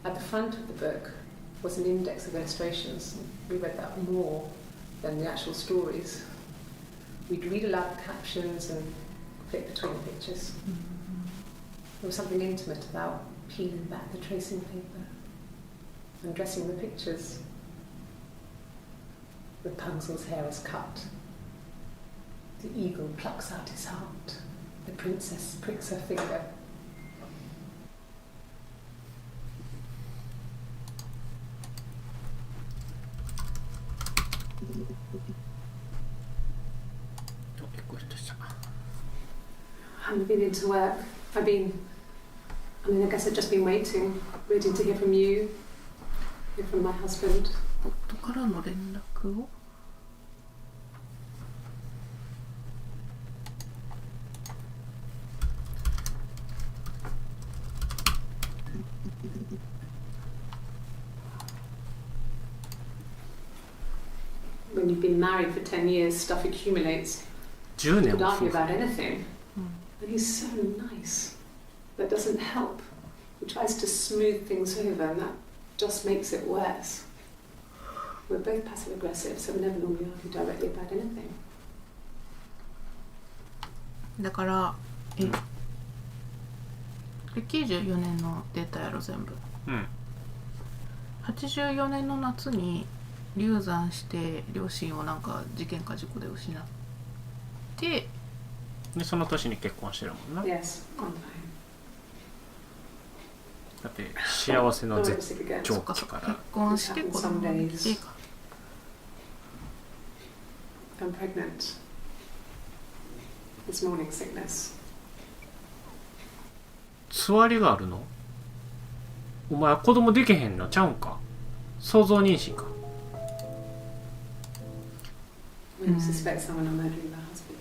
At the front of the book was an index of illustrations. We read that more than the actual stories. We'd read aloud the captions and flip between the pictures. There was something intimate about peeling back the tracing paper, undressing the pictures. Rapunzel's hair is cut. The eagle plucks out his heart. The princess pricks her finger. I haven't been into work. I guess I've just been waiting to hear from you, hear from my husband. 夫からの連絡をWhen you've been married for 10 years, stuff accumulates. 10 You 年 could も argue 夫婦 about anything. And he's so nice. That doesn't help. He tries to smooth things over, and that just makes it worse. We're both passive aggressive, so we never normally argue directly about anything. だからこれ94年のデータやろ全部。うん84年の夏に流産して両親をなんか事件か事故で失ってでその年に結婚してるもんな。 Yes, on time. だって幸せの Oh, 絶 sick again. 頂そっかそっか期から結婚して子供ができてか I'm pregnant. It's morning sickness. つわりがあるの？お前子供できへんのちゃうんか？想像妊娠か？ When you suspect someone of murdering their husband.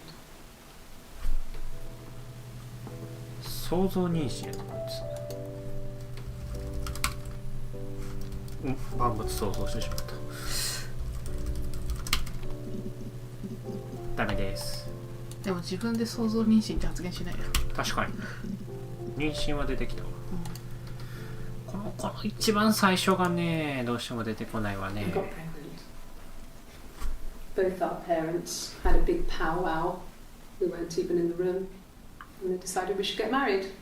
想像妊娠やとこいつ。万物想像してしまった。ダメです。でも自分で想像妊娠って発言しないよ。確かに妊娠は出てきたわ、この一番最初がねどうしても出てこないわね。 I got pregnant. Both our parents had a big powwow. We weren't even in the room. And they decided we should get married.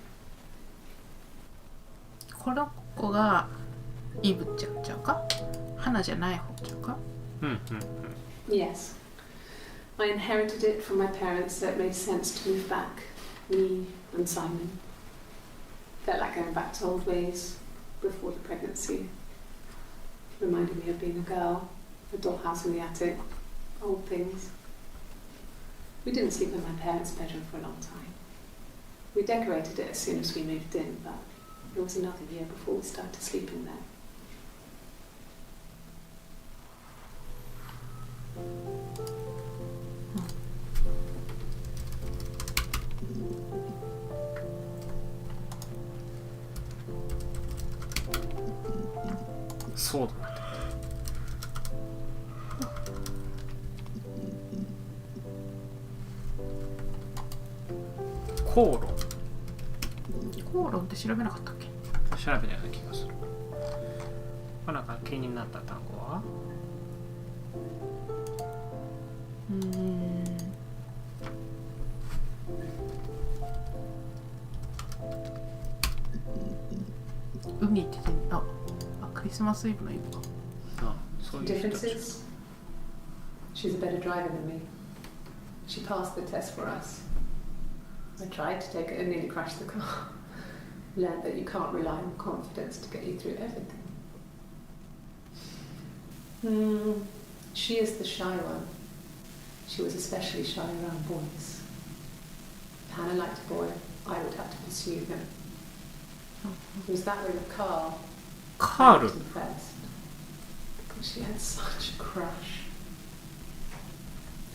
この子がイブちゃんちゃうか花じゃない方ちゃうか。うんうんうん。 Yes. I inherited it from my parents, so it made sense to move back. Me and Simon. Felt like going back to old ways before the pregnancy. Reminded me of being a girl, a dollhouse in the attic, old things. We didn't sleep in my parents' bedroom for a long time. We decorated it as soon as we moved in, but it was another year before we started sleeping there.そうだね。口論口論って調べなかったっけ。調べたような気がする。なんか気になった単語は海って言ってあクリスマスイブのイブか。あそういう人たち。 Differences? She's a better driver than me. She passed the test for us. I tried to take it and nearly crashed the car. Learned that you can't rely on confidence to get you through everything. She is the shy one. She was especially shy around boys. If Hannah liked a boy, I would have to pursue him. It was that way with Carl. Carl. I liked him first. Because she had such a crush.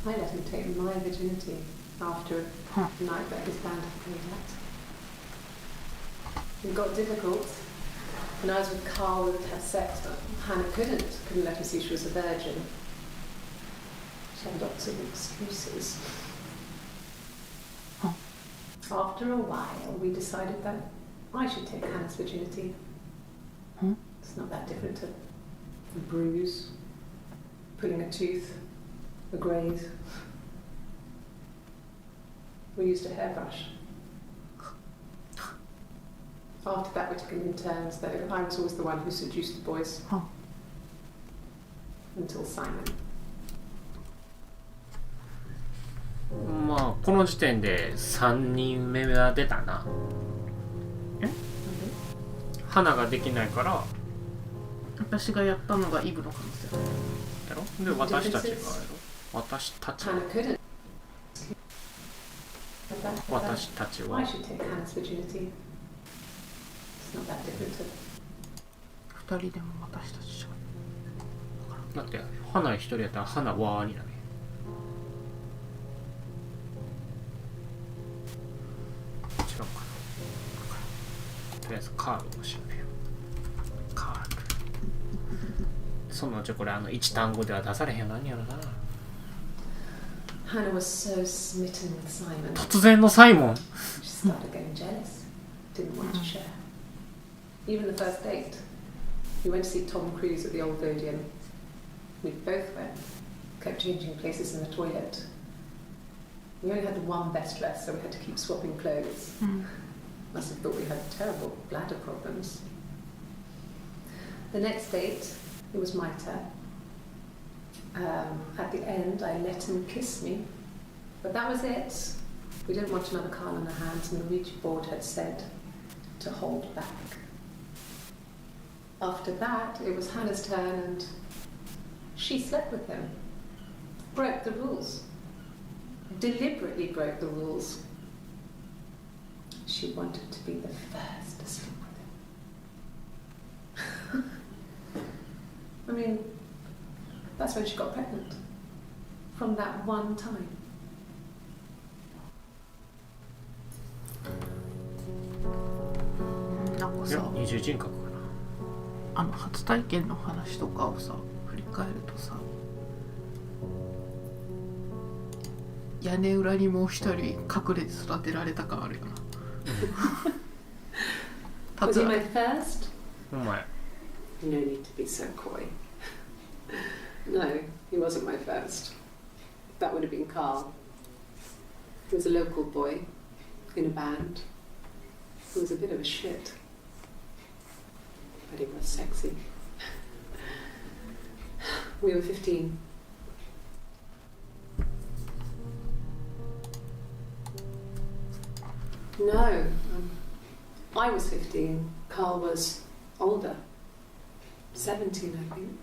I let him take my virginity after a night that his band had played at. It got difficult. When I was with Carl, we would have sex, but Hannah couldn't let him see she was a virgin. She had lots of excuses. After a while, we decided that I should take Hannah's virginity. It's not that different to a bruise, pulling a tooth, a graze. We used a hairbrush. After that, we took it in turns, though. I was always the one who seduced the boys. Until Simon. まあこの時点で3人目が出たな。なんで？花ができないから私がやったのがイブの可能性やろ。で私たちがやろ。私たちは Hannah couldn't. 私たちは I should take Hannah's virginity. It's not that different to. 2人でも私たちじゃん。だって花一人やったら花わーになる。違うかな。とりあえずカードを調べよう。カード。そのうちこれ一単語では出されへんよ。何やろな。Hannah was so smitten with Simon. 突然のサイモン。 She started getting jealous. Didn't want to share. Even the first date. We went to see Tom Cruise at the Old Odeon. We both went. Kept changing places in the toilet. We only had one best dress, so we had to keep swapping clothes. Must have thought we had terrible bladder problems. The next date, it was my turn. At the end, I let him kiss me. But that was it. We didn't want another Carl on our hands, and the Ouija board had said to hold back. After that, it was Hannah's turn, and she slept with him. Broke the rules. Deliberately broke the rules. She wanted to be the first to sleep with him. I mean, that's when she got pregnant. From that one time. なんかさ、二重人格かな。初体験の話とかをさ振り返るとさ、屋根裏にもう一人隠れて育てられた感あるよな。Was he my first? お前 No need to be so coy. No, he wasn't my first. That would have been Carl. He was a local boy in a band. He was a bit of a shit. But he was sexy. We were 15. No, I was 15. Carl was older. 17, I think.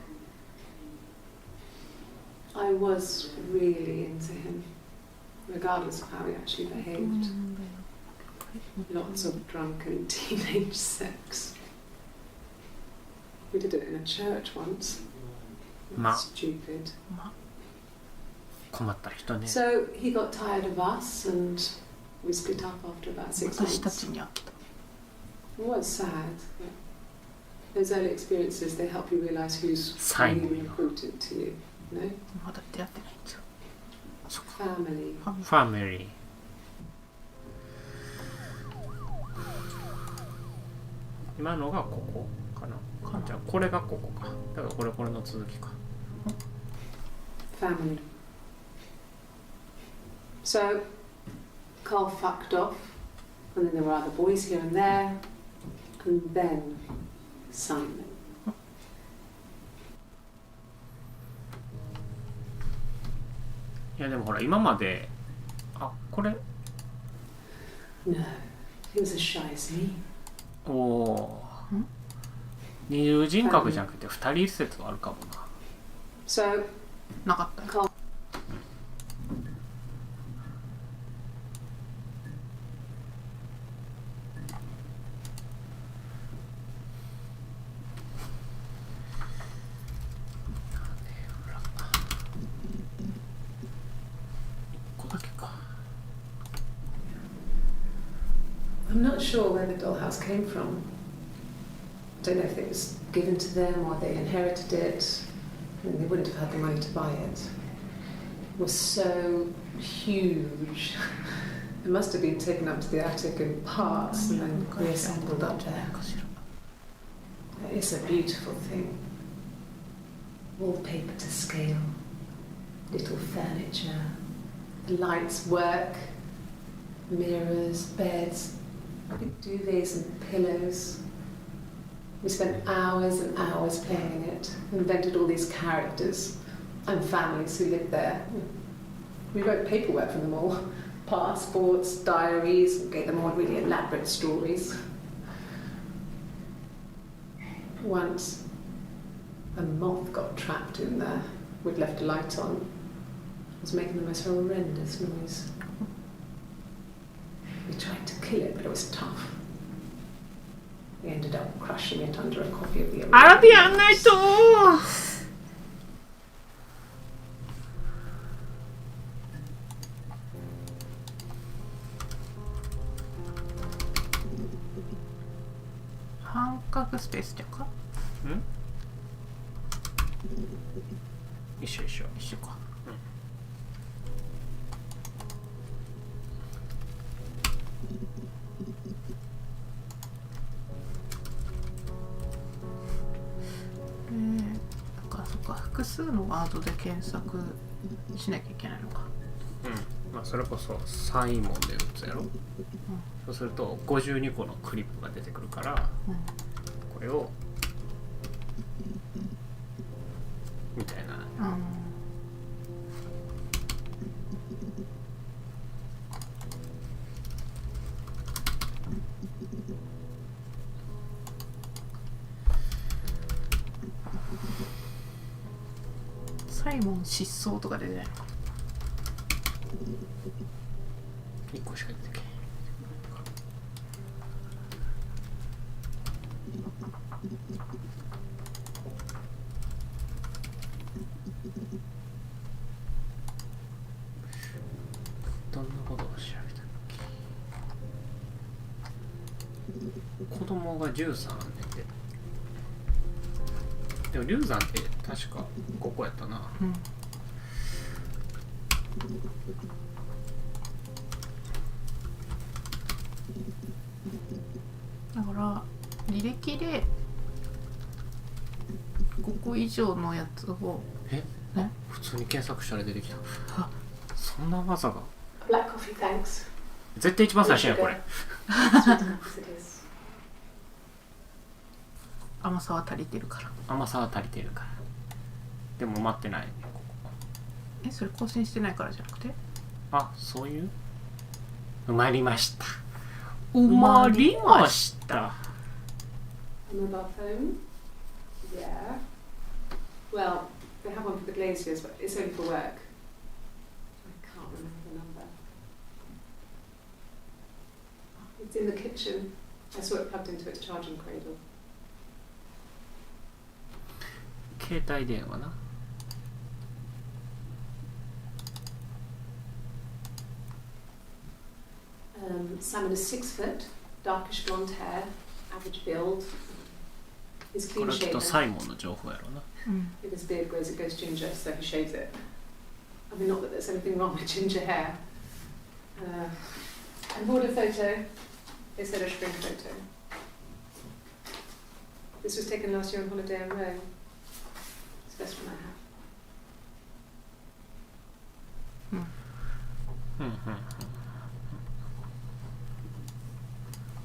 I was really into him, regardless of how he actually behaved. Lots of drunken teenage sex. We did it in a church once. Stupid. 困った人ね。 So he got tired of us and we split up after about 6私た months. ちに飽きた。 It was sad. But those early experiences, they help you realise who's really important to you. No? まだ出会ってないんじゃん。そっか。 Family. ファミリー。今のがここかな。じゃあこれがここか。だからこれの続きか。Family. So, Carl fucked off, and then there were other boys here and there, and then Simon. いやでもほら今までこれ No, he was as shy as me. おお二重人格じゃなくて二人説はあるかもな。 So, なかったよ。 Carl, 一個だけか。 I'm not sure where the dollhouse came from. I don't know if it was given to them or they inherited it. And they wouldn't have had the money to buy it. It was so huge. It must have been taken up to the attic in parts and then reassembled up there. It's a beautiful thing. Wallpaper to scale, little furniture, the lights work, mirrors, beds, big duvets and pillows. We spent hours and hours playing in it, invented all these characters and families who lived there. We wrote paperwork for them all, passports, diaries, and gave them all really elaborate stories. Once, a moth got trapped in there. We'd left a light on. It was making the most horrendous noise. We tried to kill it, but it was tough. We ended up crushing it under a copy of the アラビアンナイト。半角スペースじゃか。一緒か。だからそっか、複数のワードで検索しなきゃいけないのか。まあそれこそサイモンで打つやろ。そうすると52個のクリップが出てくるから、これをみたいな。サイモン失踪とかで出ないのか。1個しか出てけ。どんなことを調べたっけ。子供が13年で。でも流産って確か5個やったな。だから履歴で5個以上のやつを普通に検索したら出てきた。あ、そんな技が。 Black coffee, thanks. 絶対一番最初やこれ。甘さは足りてるから。甘さは足りてるから。でも待ってないねここ。それ更新してないからじゃなくて。あ、そういう。埋まりました。埋まりました。Mobile phone? Yeah. Well, they have one for the glaziers, but it's only for work. I can't remember the number. It's in the kitchen. I saw it plugged into its charging cradle. 携帯電話な。Simon is 6 foot, darkish blonde hair, average build. He's こ clean れはきっ shaven. とサイモンの情報やろうな。If his beard grows, it goes ginger, so he shaves it. I mean, not that there's anything wrong with ginger hair. And bought a photo. They said a spring photo. This was taken last year on holiday in Rome. It's the best one I have.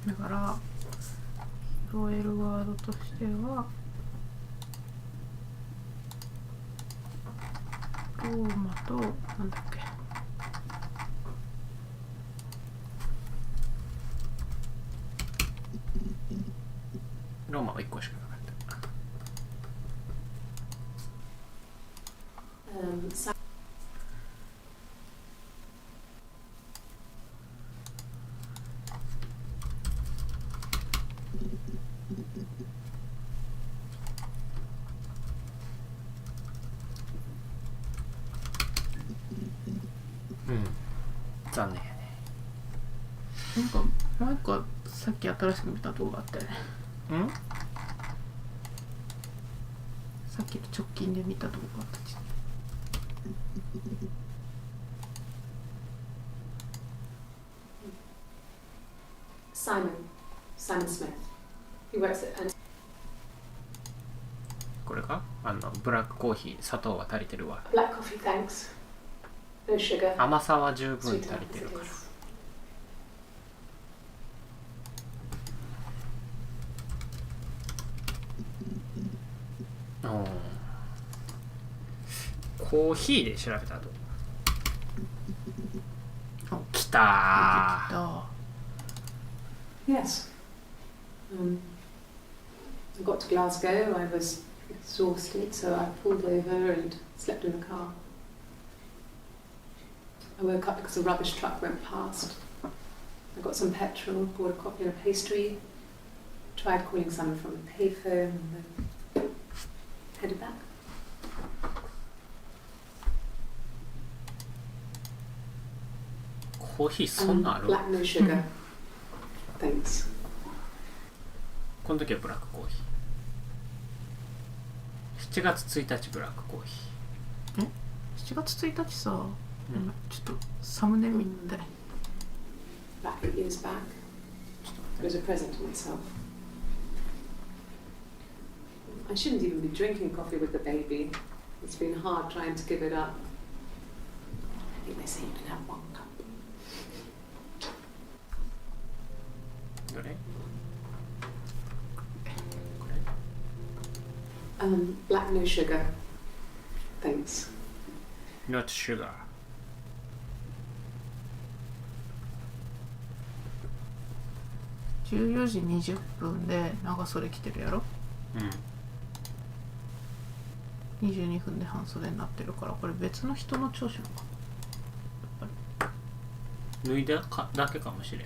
だから拾えるワードとしてはローマとなんだっけローマは1個しかなかった。残念やね。なんかもう一個さっき新しく見た動画あったよね。さっきの直近で見た動画あったし。Simon Smith. He works at これかブラックコーヒー砂糖は足りてるわ。 Black coffee, thanks. No sugar. 甘さは十分 Sweet 足り enough て as る it から。 is. コーヒーで調べたと。来たー。Yes. I got to Glasgow. I was exhausted, so I pulled over and slept in the car. I woke up because a rubbish truck went past. I got some petrol, bought a coffee and a pastry, tried calling someone from a payphone, and then headed back. コーヒーそんなある？ Black no sugar. Thanks. この時はブラックコーヒー。7月1日ブラックコーヒ7月1日さ、ちょっとサムネ見たい。Back 8 years back. It was a present to myself. I shouldn't even be drinking coffee with the baby. It's been hard trying to give it up. I think they say you can have one cup. どれ？ Black no sugar. Thanks. Not sugar. 14時20分で長袖着てるやろ。22分で半袖になってるから、これ別の人の聴取なのかな。脱いだかだけかもしれん。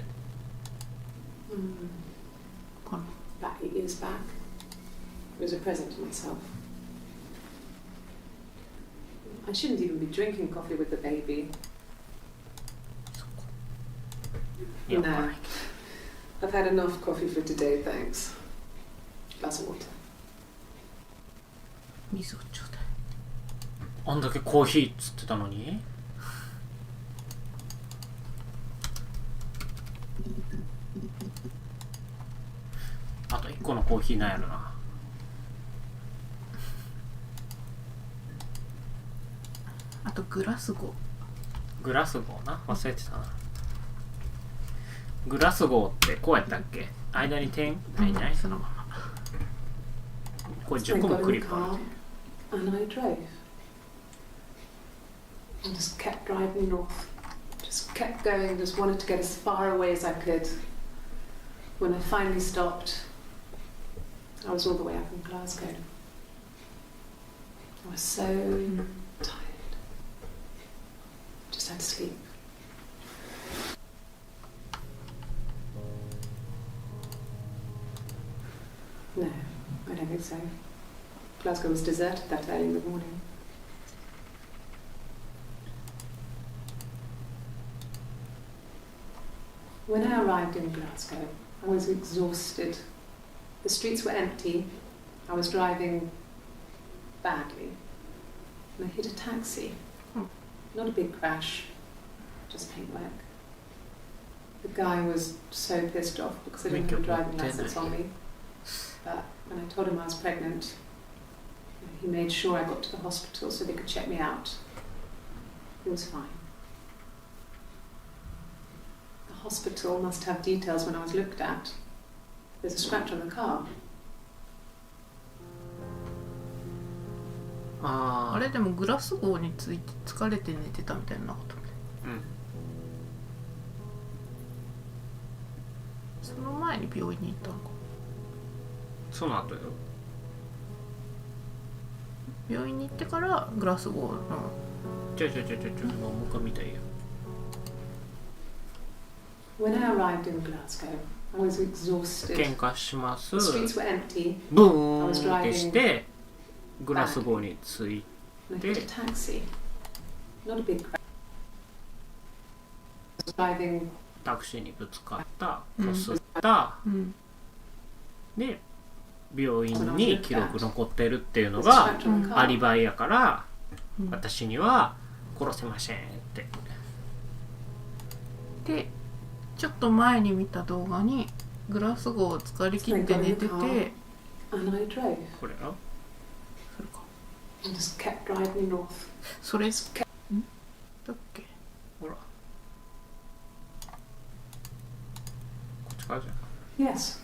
かな。 Back 8 years back. It was a present to myself. I shouldn't even be drinking coffee with the baby. そこ。やばい。No. I've had enough coffee for today, thanks. Glass of water. 水をちょうだい。あんだけコーヒーっつってたのに。あと1個のコーヒーなんやろな。あとグラスゴー。グラスゴーな、忘れてたな。グラスゴーってこうやったっけ？間に点ないない？そのまま。これ10個もクリップある。 And I drove. I just kept driving north. Just kept going, just wanted to get as far away as I could. When I finally stopped, I was all the way up in Glasgow. I was so tired. Just had to sleep. No, I don't think so. Glasgow was deserted that early in the morning. When I arrived in Glasgow, I was exhausted. The streets were empty. I was driving badly. And I hit a taxi. Not a big crash, just paintwork. The guy was so pissed off because I didn't have a driving license on me. But when I told him I was pregnant, he made sure I got to the hospital so they could check me out. It was fine. The hospital must have details when I was looked at. There's a scratch on the car. あれでもグラスゴーについて疲れて寝てたみたいなことね。その前に病院に行ったのか。その後よ。病院に行ってからグラスゴーのちょもう一回見たいよ。When I arrived in Glasgow, I was exhausted. 喧嘩します。 The streets were empty. ブーンってしてグラスゴーに着い And I hit a taxi. Not a big crash. I was driving. タクシーにぶつかったこすった、うんで病院に記録残ってるっていうのがアリバイやから、うん私には殺せませんって。でちょっと前に見た動画にグラスゴーを疲れ切って寝てて、 And I drove. これよ。それか And just kept driving north. それだっけ。ほらこっちからじゃん。 Yes.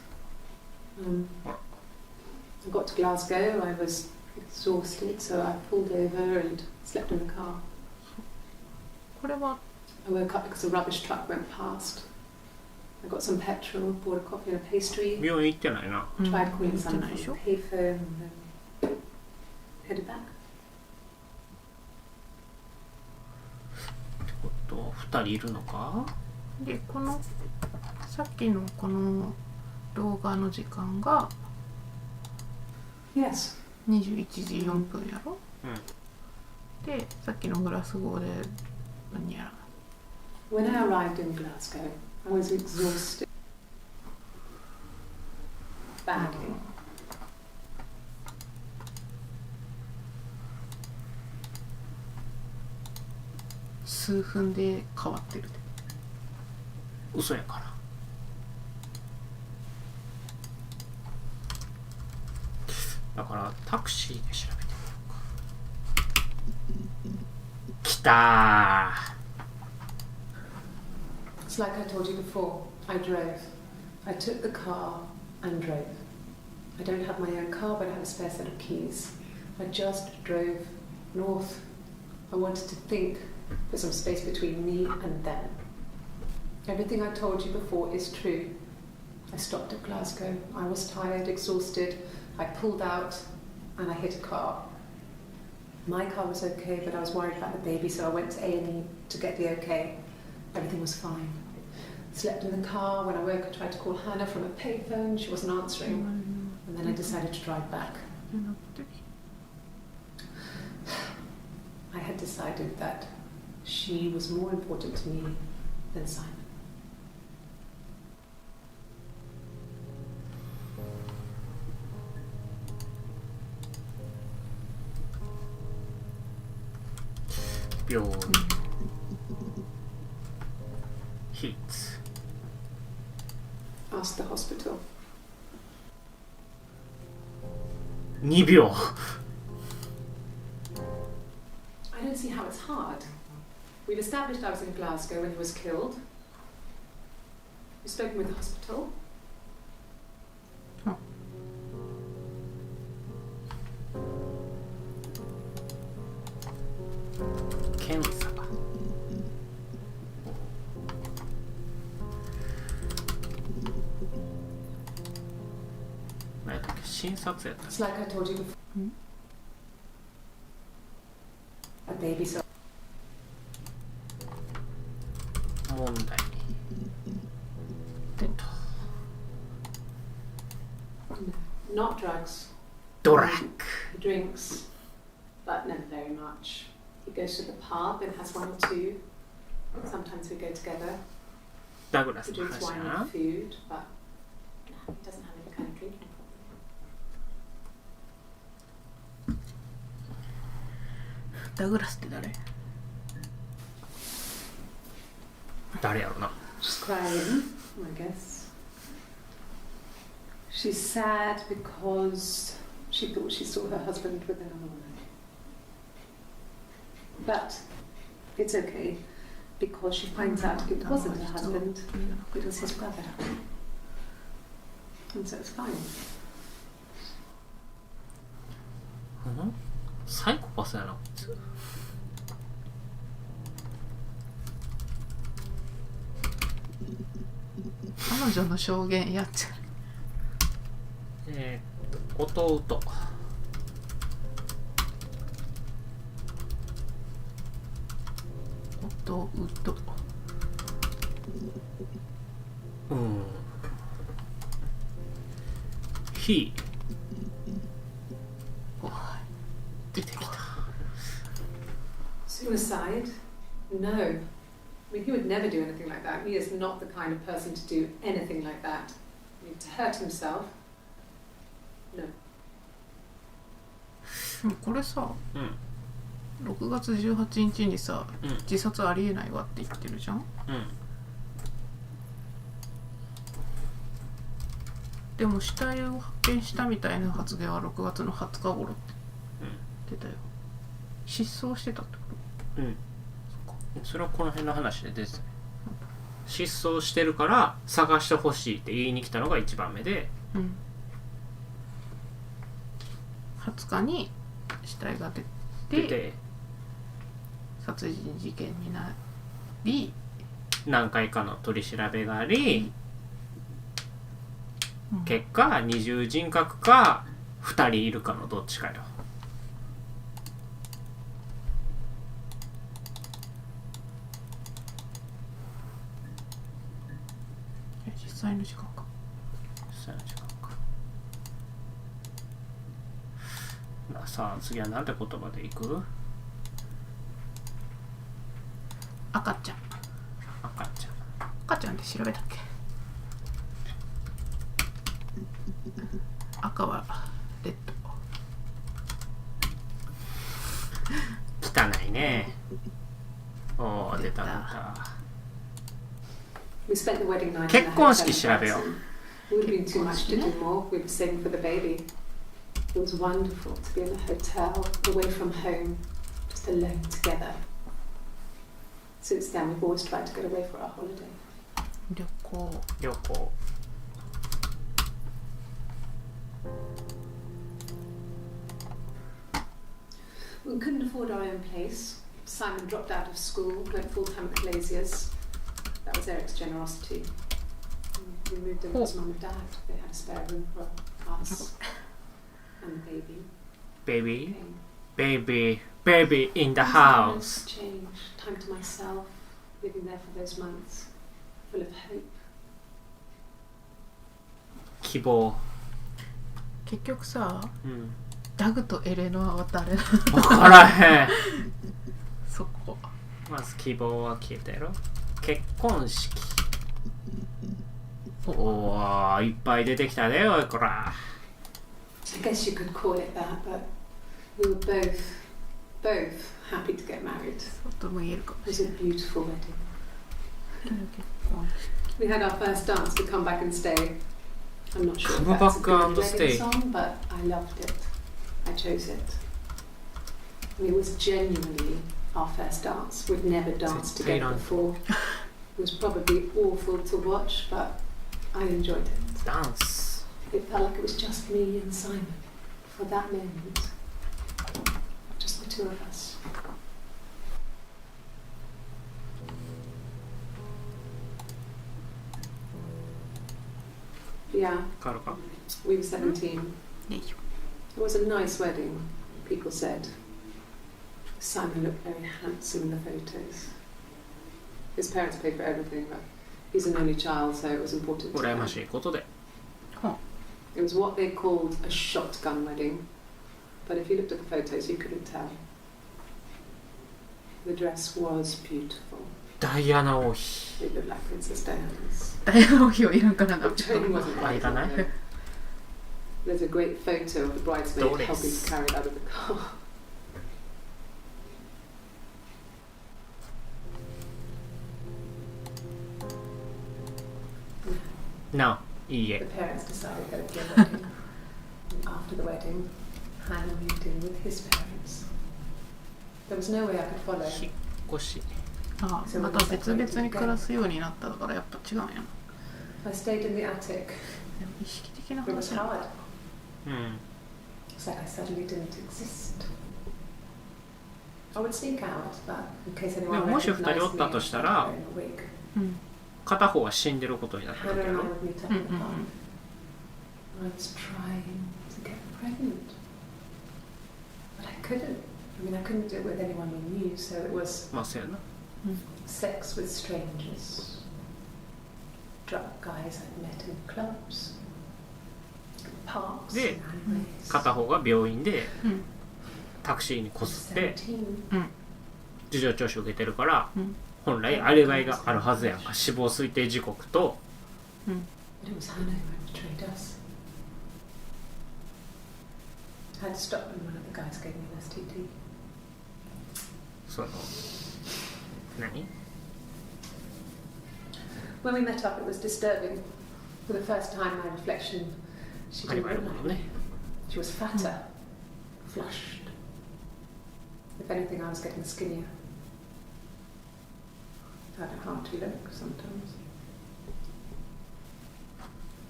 I got to Glasgow. I was exhausted, so I pulled over and slept in the car. これは I woke up because a rubbish truck went past. I got some petrol, bought a coffee and a pastry, 病院行ってないな。 tried calling 言って someone ないで from し the ょ。 payphone, and then headed back. ってことは2人いるのか。でこのさっきのこの動画の時間が Yes. 21時4分やろ、うん。でさっきのグラスゴーで何やら When I arrived in Glasgow, I was exhausted. Badly. 数分で変わってるで。嘘やから。だからタクシーで調べてみようか。来たー。 It's like I told you before. I drove. I took the car and drove. I don't have my own car, but I have a spare set of keys. I just drove north. I wanted to think, put some space between me and them. Everything I told you before is true. I stopped at Glasgow. I was tired, exhausted. I pulled out and I hit a car. My car was okay, but I was worried about the baby, so I went to A&E to get the okay. Everything was fine. Slept in the car. When I woke, I tried to call Hannah from a payphone. She wasn't answering. And then I decided to drive back. I had decided that she was more important to me than Simon. 病院ヒッツ Asked the hospital. 2秒 I don't see how it's hard. We've established I was in Glasgow when he was killed. We've spoken with the hospital.検査が何やったっけ診察やったっ It's like I told you before. A baby, so け問題not drugs. ドラッグ He drinks, but never very much. He goes to the pub and has one or two. Sometimes we go together. ダグラ He スの drinks 話 wine や and な food, but he doesn't have any kind of drinking problem. ダグラスって誰？誰やろな She's crying, I guess. She's sad because she thought she saw her husband with another woman. But it's okay because she finds out it wasn't her husband, it was his brother. And so it's fine. うんサイコパスやなこいつ彼女の証言やっちゃう。弟he 出てきた。 Suicide? No. I mean, he would never do anything like that. He is not the kind of person to do anything like that. I mean, to hurt himself? No. これさ、うん、 6月18日にさ、うん、自殺ありえないわって言ってるじゃん。うん、でも死体を発見したみたいな発言は6月の20日頃って言ってたよ。失踪してたってこと？うん、それはこの辺の話で出てた。失踪してるから探してほしいって言いに来たのが1番目で、うん、20日に死体が出て殺人事件になり、何回かの取り調べがあり、うん、結果二重人格か2人いるかのどっちかよ。実際の時間か。実際の時間か。まあさあ次はなんて言葉でいく？赤ちゃん。赤ちゃん。赤ちゃんって調べたっけ？赤はレッド。汚いね。おー出た出た。We spent the wedding night 結婚式調べよう。It would have been too much to do more. We were saving for the baby. It was wonderful to be in a hotel, away from home, just alone together. Since then, we've always tried to get away for our holiday. 旅行。旅行。We couldn't afford our own place. Simon dropped out of school, went full-time at Glazier's. That was Eric's generosity. We moved in with his mum and dad. They had a spare room for us and the baby. Baby, baby, baby in the house. Change, time to myself, living there for those months, full of hope. 希望。結局さ、うん、ダグとエレノアは誰？分からへん。そこ。まず希望は消えたやろ。結婚式。おーいっぱい出てきたねおいこら。I guess you could call it that, but we were both happy to get married. そうとも言えるかも It し was れ a beautiful wedding. ない。 We had our first dance to Come Back and Stay. I'm not sure if Come that's a Back and good Stay. wedding song, but I loved it. I chose it. I mean, it was genuinely our first dance. We'd never danced together before. It was probably awful to watch, but I enjoyed it. Dance. It felt like it was just me and Simon for that moment. Just the two of us. Yeah, 変わるか。 we were 17. ねいよ。 It was a nice wedding, people said. Simon looked very handsome in the photos. His parents paid for everything, but he's an only child, so it was important to 羨 him. ましいことで。 It was what they called a shotgun wedding, but if you looked at the photos, you couldn't tell. The dress was beautiful. ダイアナ王妃。 It looked like Princess Diana's. ダイアナ王妃はいらんかな。 The train wasn't right, I don't know. was it? There's a great photo of the bridesmaid Doris. helping to carry it out of the car. No, いいえ。 The parents decided there would be a wedding. And after the wedding, Hannah moved in with his parents. There was no way I could follow. 引っ越し。ああ、また別々に暮らすようになったからやっぱ違うんやな。 I stayed in the attic. でも意識的な It was 話だ。 hard. うん。 It's like I suddenly didn't exist. I would sneak out, but in case で anyone ももし2 recognized 人おったと me, した I'd ら wear a wig. うん。片方は死んでることになってる Hannah け and ど I would meet up in the park. I was trying to get pregnant. But I couldn't. I mean, I couldn't do it with anyone we knew, so it was まあそうやな sex with strangers, drug guys I'd met in clubs, parks で and alleyways. 片方が病院でうんタクシーにこすって17. 事情聴取受けてるからうん本来アリバイがあるはずやんか死亡推定時刻と うん But it was Hannah who had betrayed us. I had to stop when one of the guys gave me an STD. その何 When we met up, it was disturbing. For the first time, my reflection, she アリ didn't バイ look のも like の me. ね She was fatter, flushed. If anything, I was getting skinnier. I don't know how to look sometimes.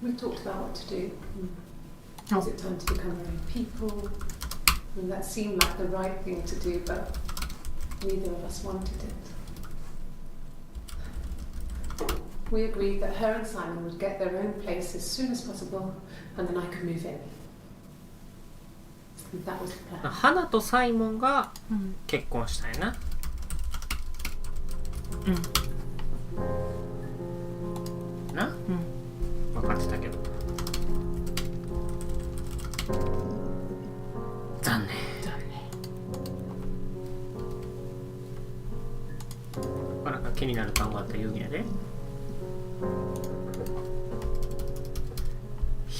We talked about what to do. Is it time to become our own people? And that seemed like the right thing to do, but neither of us wanted it. We agreed that her and Simon would get their own place as soon as possible, and then I could move in. And that was the plan. 花とサイモンがうん結婚したんやななうん分かってたけど残念なんか気になる単語あったら言うんやで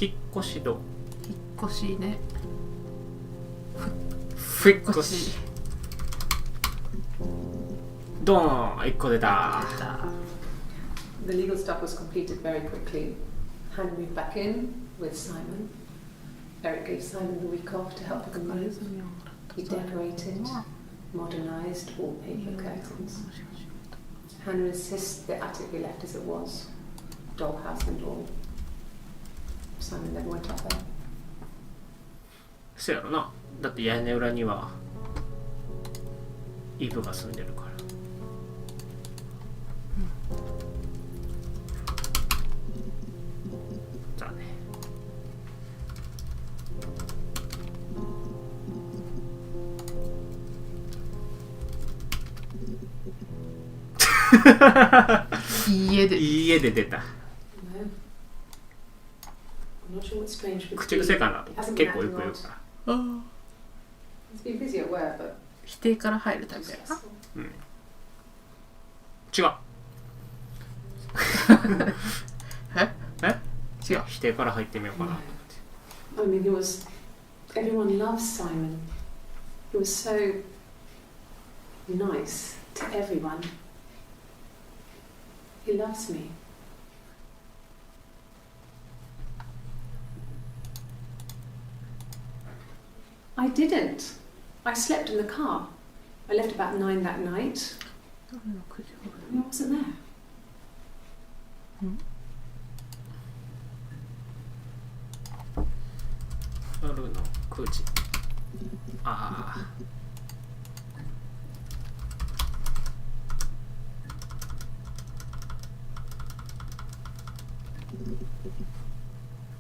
引っ越し道引っ越しねふっ越しドーン1個出た The legal stuff was completed very quickly. Hannah moved back in with Simon. Eric gave Simon the week off to help with the move. He decorated, modernised wallpaper curtains. Hannah insists the attic be left as it was, dollhouse and all. Simon never went up there. そうやろなだって屋根裏にはイブが住んでるからだね家でいい家で出た No. I'm not sure what strange would 口癖かなと Hasn't 結 been 構よ acting く言う odd. から He's been busy at work, but 否定から入るタイプやな stressful. 違う違う否定から入ってみようかな I mean, he was. Everyone loves Simon. He was so nice to everyone. He loves me. I didn't. I slept in the car. I left about 9 that night. 夜の9時頃 He wasn't there. 夜の9時ああ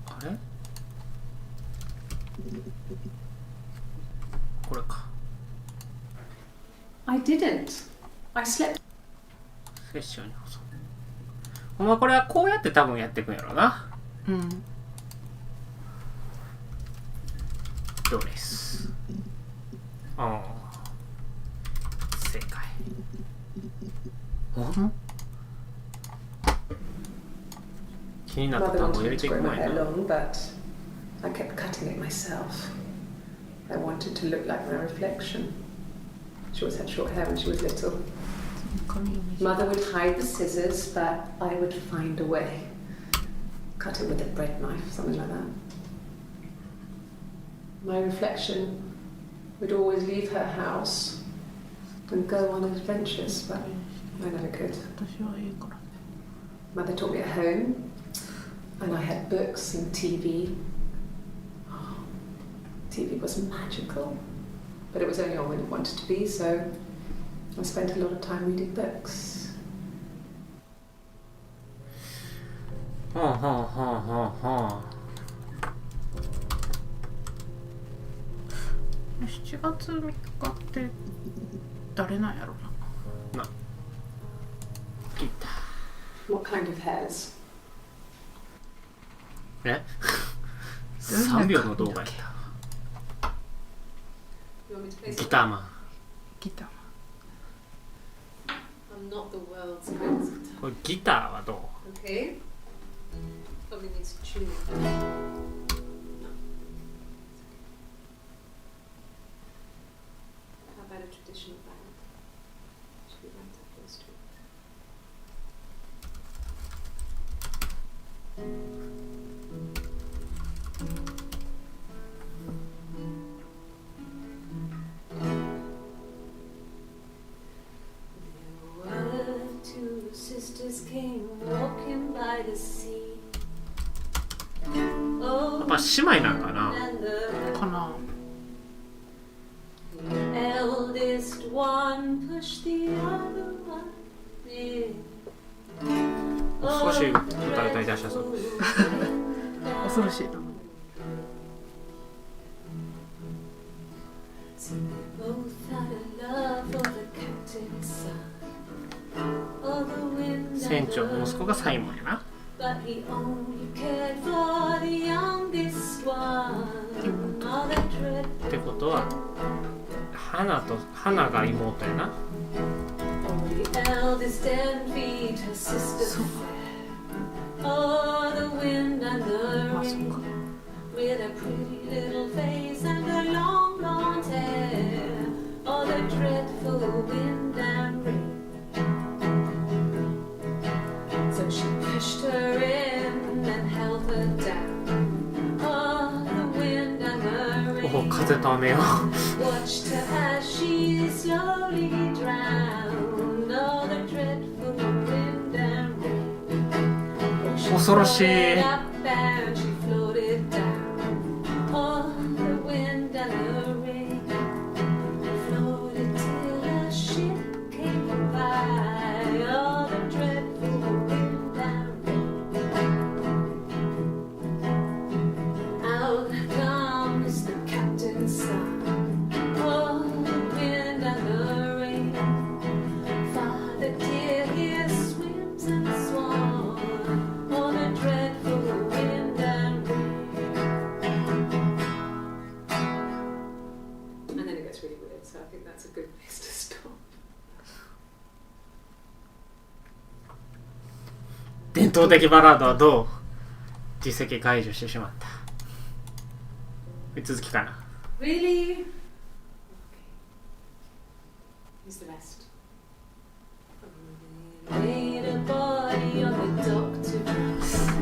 あれこれか I didn't. I slept. セッションに保存ほんまこれはこうやって多分やっていくんやろうなうんどうですああ正解お気になった Mother 単語 wanted 入れ me て to いく grow my 前 hair な long, but I kept cutting it myself. I wanted to look like my reflection. She always had short hair when she was little. 髪を短 Mother would hide the scissors, but I would find a way. Cut it with a bread knife, something like that. My reflection would always leave her house and go on adventures, but I never could. 私はいいからね Mother taught me at home, and I had books and TV. TV was magical, but it was only on when it wanted to be, so I spent a lot of time reading books. はあはあはあはあはあ7月3日って誰なんやろな。ギター。 What kind of hairs? え3秒の動画やった。 You want me to play ギ something? ターマン。ギター。 I'm not the world's greatest guitar. これギターはどう？ Okay. Probably needs tuning. How about a traditional ballad? Should we write up those two? There were two sisters came walking by the sea. やっぱ姉妹なんかな。 And the かな。 eldest one pushed the other one in. 少し歌歌い出したそうです。恐ろしいな。 So they both had a love for the captain's son. Oh, the wind 船 and 長の the 息子がサイモンやな。 but he only cared for the youngest one. Oh, the dread ってことは花が妹やな。 the eldest envied her sister そう fair. Oh, the wind and the まあそう rain か。 with a pretty little face and a long blonde hair. Oh, the dreadful wind and rain. So she pushed her in and held her down. Oh, the wind and the おお、 rain 風と雨よ。 watched her as she slowly drowned. Oh, the dreadful wind and rain. Oh, she 恐ろしい。 floated up and she floated down. Oh, the wind and the rain floated till a ship came by. Oh, the dreadful wind and rain. Out comes the captain's son. Oh, the wind and the rain. Father dear, here swims and swans. Oh, the dreadful wind and rain. And then it gets really weird, so I think that's a good place to stop. 伝統的バラードはどう実績解除してしまった。続きかな。 Really? Okay. Here's the rest. Laid a body on the dock to dry.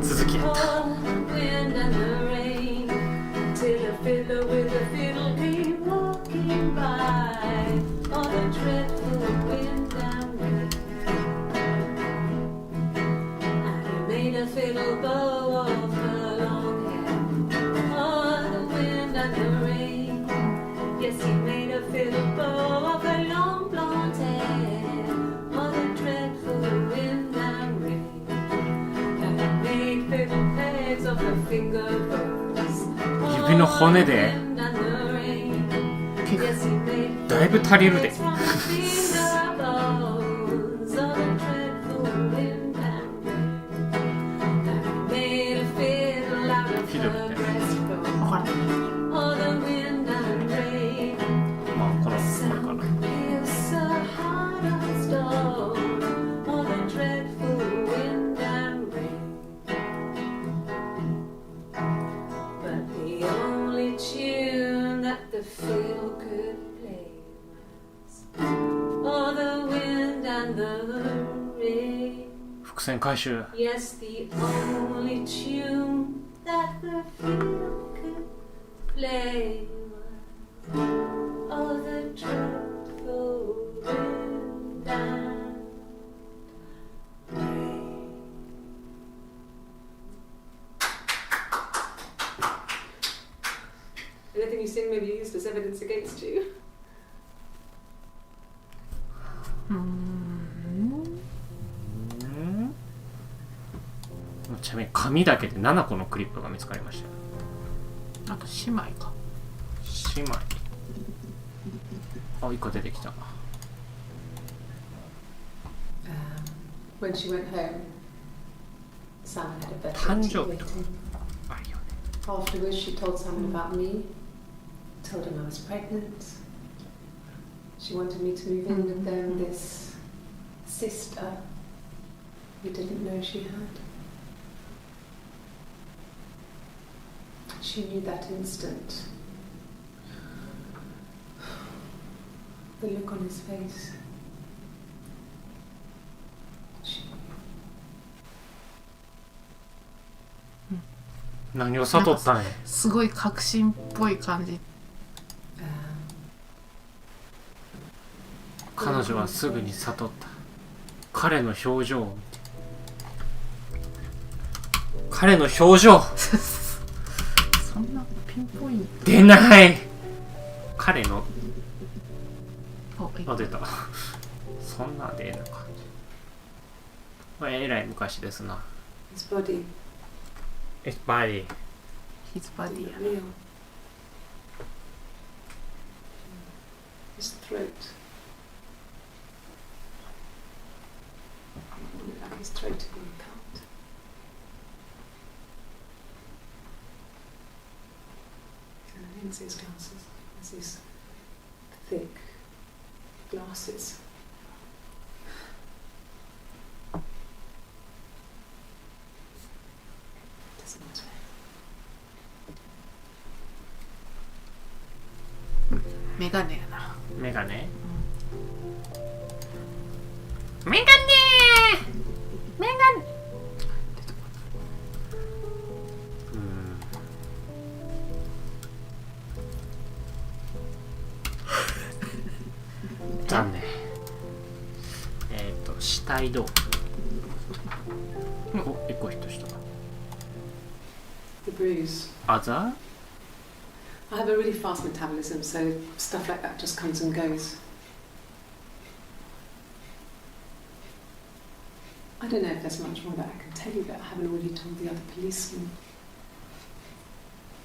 続きやった。 Oh, the wind and the rain. Till a fiddler with a fiddle came walking by. Oh, the dreadful wind and rain. And he made a fiddle bow of her long hair. Oh, the wind and the rain. Yes, he made a fiddle bow of her long blonde hair. Oh, the dreadful wind and rain. And he made fiddle pegs of her finger bows. 指の骨で Wind and the rain. 結構 Yes, he made だいぶ足りるで。 pegs from her finger bows. Oh, the dreadful wind and rain. And he made a fiddle out of ひどい her ね。 breastbone. わからない。 Oh, the wind and rain. まあこれかな。 It's a heart of stone. Oh, the dreadful wind and rain. But the only tune that the fiddle could play was Oh, the wind and the rain. 伏線回収。 Yes, the only tune that the fiddle could play was Oh, the dreadful wind and rain. Anything you sing may be used as evidence against you. ちなみに紙だけで7個のクリップが見つかりましたよ。あと姉妹か。姉妹。あ、一個出てきた。When she went home, Sam had a better 誕生 tea 日とか waiting. あるよね。 Afterwards, she told Simon about me, told him I was pregnant. She wanted me to move in with them, this sister who didn't know she had. She knew that instant. The look on his face. She knew. 何を悟ったんや。すごい革新っぽい感じ。彼女はすぐに悟った。彼の表情を見て。彼の表情そんなピンポイント。出ない。彼のあ、出た。そんなんでええのか。これえらい昔ですな。 His body. It's body. His body や Real. His throat. Like his throat had been cut. And Lindsay's glasses. There's these thick glasses. Doesn't matter. メガネやな。メガネ。メガネ。メガネ。残念。死体豆腐。お、一個ヒットした。 The bruise. Other? I have a really fast metabolism, so stuff like that just comes and goes. I don't know if there's much more that I can tell you that I haven't already told the other policemen.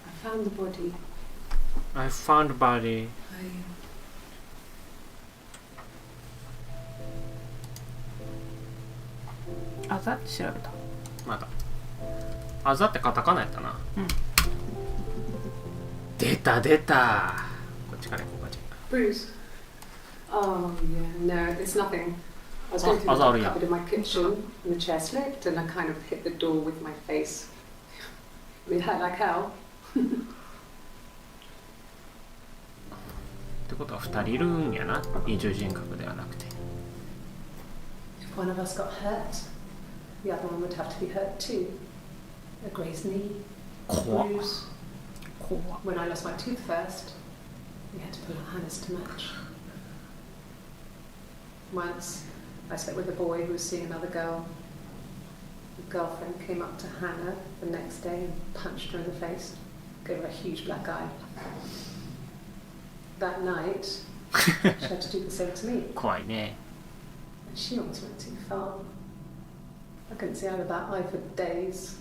I found the body. I found body.あざって調べた。まだ。あざってカタカナやったな。うん。出た出た。こっちから行こうかじゃ。Bruise. Oh yeah, no, it's nothing. I was going through the cupboard in my kitchen, and the chair slipped, and I kind of hit the door with my face. It hurt like hell. ってことは2人いるんやな。二重人格ではなくて。If one of us got hurt, the other one would have to be hurt too. A grazed knee, a bruise. When I lost my tooth first, we had to pull our harness to match. Once, I slept with a boy who was seeing another girl. The girlfriend came up to Hannah the next day and punched her in the face, gave her a huge black eye. That night, she had to do the same to me. 怖いね。 And she almost went too far. I couldn't see out of that eye for days.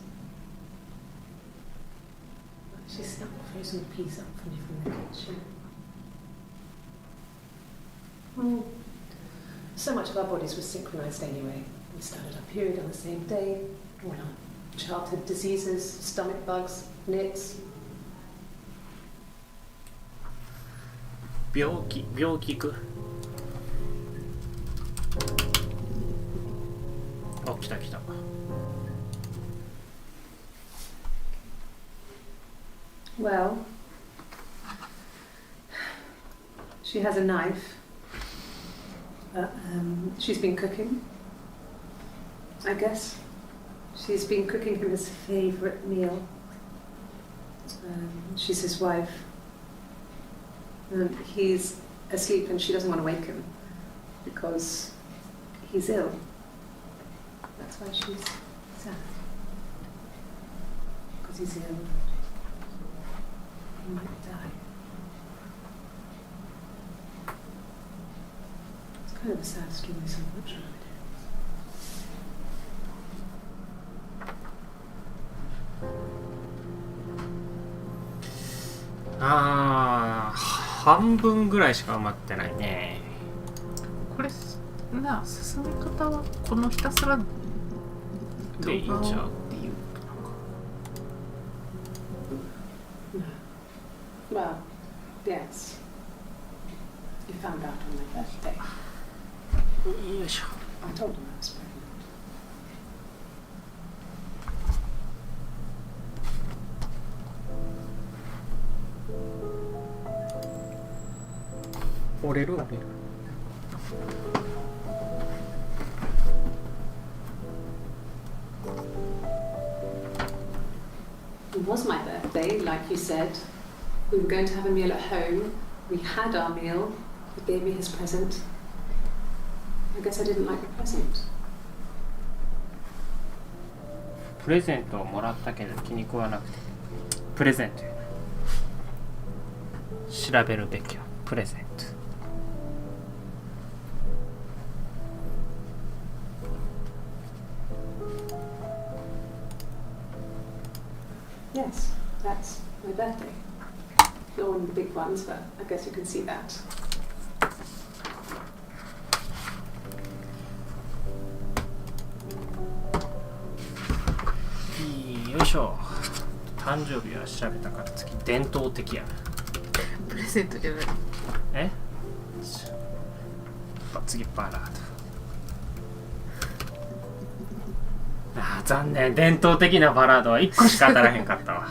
She snapped a frozen piece up for me from the kitchen. So much of our bodies was synchronized anyway. We started our period on the same day. All our childhood diseases, stomach bugs, nits. 病気行く。あ、来た来た。Well, she has a knife. She's been cooking, I guess. She's been cooking him his favourite meal. She's his wife. He's asleep and she doesn't want to wake him because he's ill. That's why she's sad. Because he's ill. He might die. It's kind of a sad story, so much of it. あー、刃半分ぐらいしか埋まってないね。これな進め方はこのひたすら動でいいんちゃう。画をっていうなんか Well, yes. You found out on my birthday. よいしょ。 I told him I was pregnant. 折れる。 It was my birthday, like you said. We were going to have a meal at home. We had our meal. He gave me his present. I guess I didn't like the present. プレゼントをもらったけど気に食わなくて。プレゼント。調べるべきよ。プレゼント。Yes, that's my birthday. Not one of the big ones, but I guess you can see that. よいしょ。誕生日は調べたから次伝統的やな。プレゼントじゃない。え？次バラード。あー残念。伝統的なバラードは1個しか当たらへんかったわ。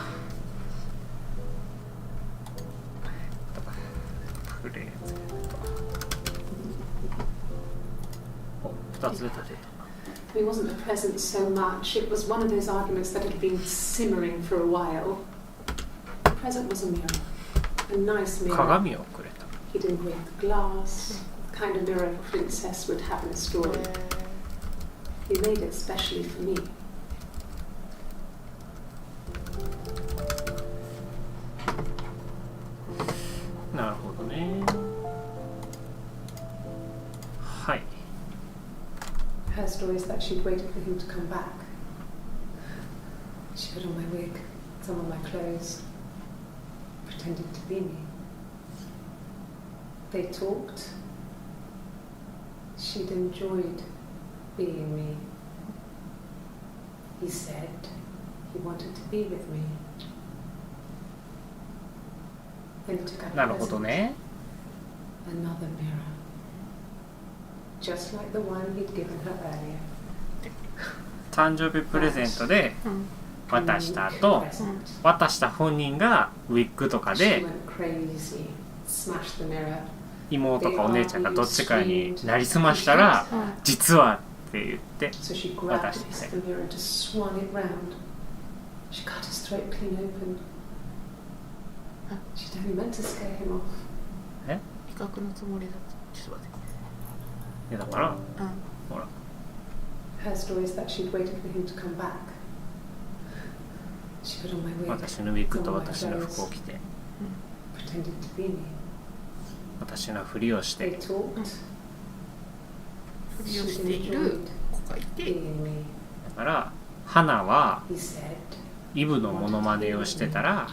プレゼント。お、2つ出た。 It wasn't a present so much. It was one of those arguments that had been simmering for a while. The present was a mirror. A nice mirror. 鏡をくれた。 He'd engraved the glass. The kind of mirror a princess would have in a story. He made it specially for me. なるほどね。はい。 Her story is that she'd waited for him to come back. She put on my wig, some of my clothes, pretended to be me. They talked. She'd enjoyed being me. He said he wanted to be with me. Then he took out な a るほど present, ね。 another mirror, just like the one he'd given her earlier. 誕生日プレゼントで渡した後、 Present. 渡した本人がウィッグとか She で went crazy, smashed the mirror. 妹かお姉ちゃんがどっちかになりすましたら実はって言って So she grabbed a piece of the mirror and just swung it round. She cut his throat clean open. She'd only meant to scare him off. 比較のつもりだった。ちょっと待って。いやだからうん。ほら Her story is that she'd waited for him to come back. She put on my wig, 私のウィッグと私の服を着て pretended to be me. 私のふりをし They て talked. ふりをし She'd ている enjoyed 子がいて、 being me. だから花は He said イブのモノマネをしてたら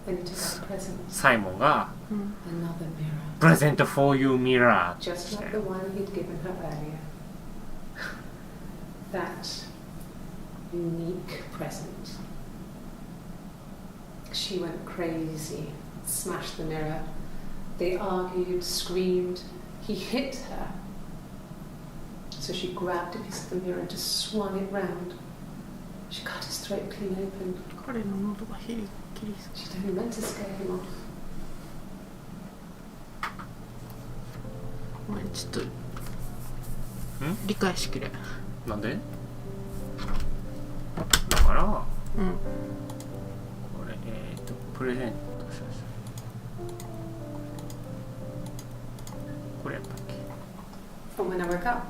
then he took out a present, サイモンが うん、 another mirror. プレゼント for you mirror って Just し like て the one he'd given her earlier. That unique present. She went crazy, smashed the mirror. They argued, screamed. He hit her. So she grabbed a piece of the mirror and just swung it round. She cut his throat clean open. 彼の喉がヒリキリす She'd only meant to scare him off. ごめん、ちょっと理解しきれん。なんでだからこうん。れプレゼントしましたこれやったっけ From when I woke up.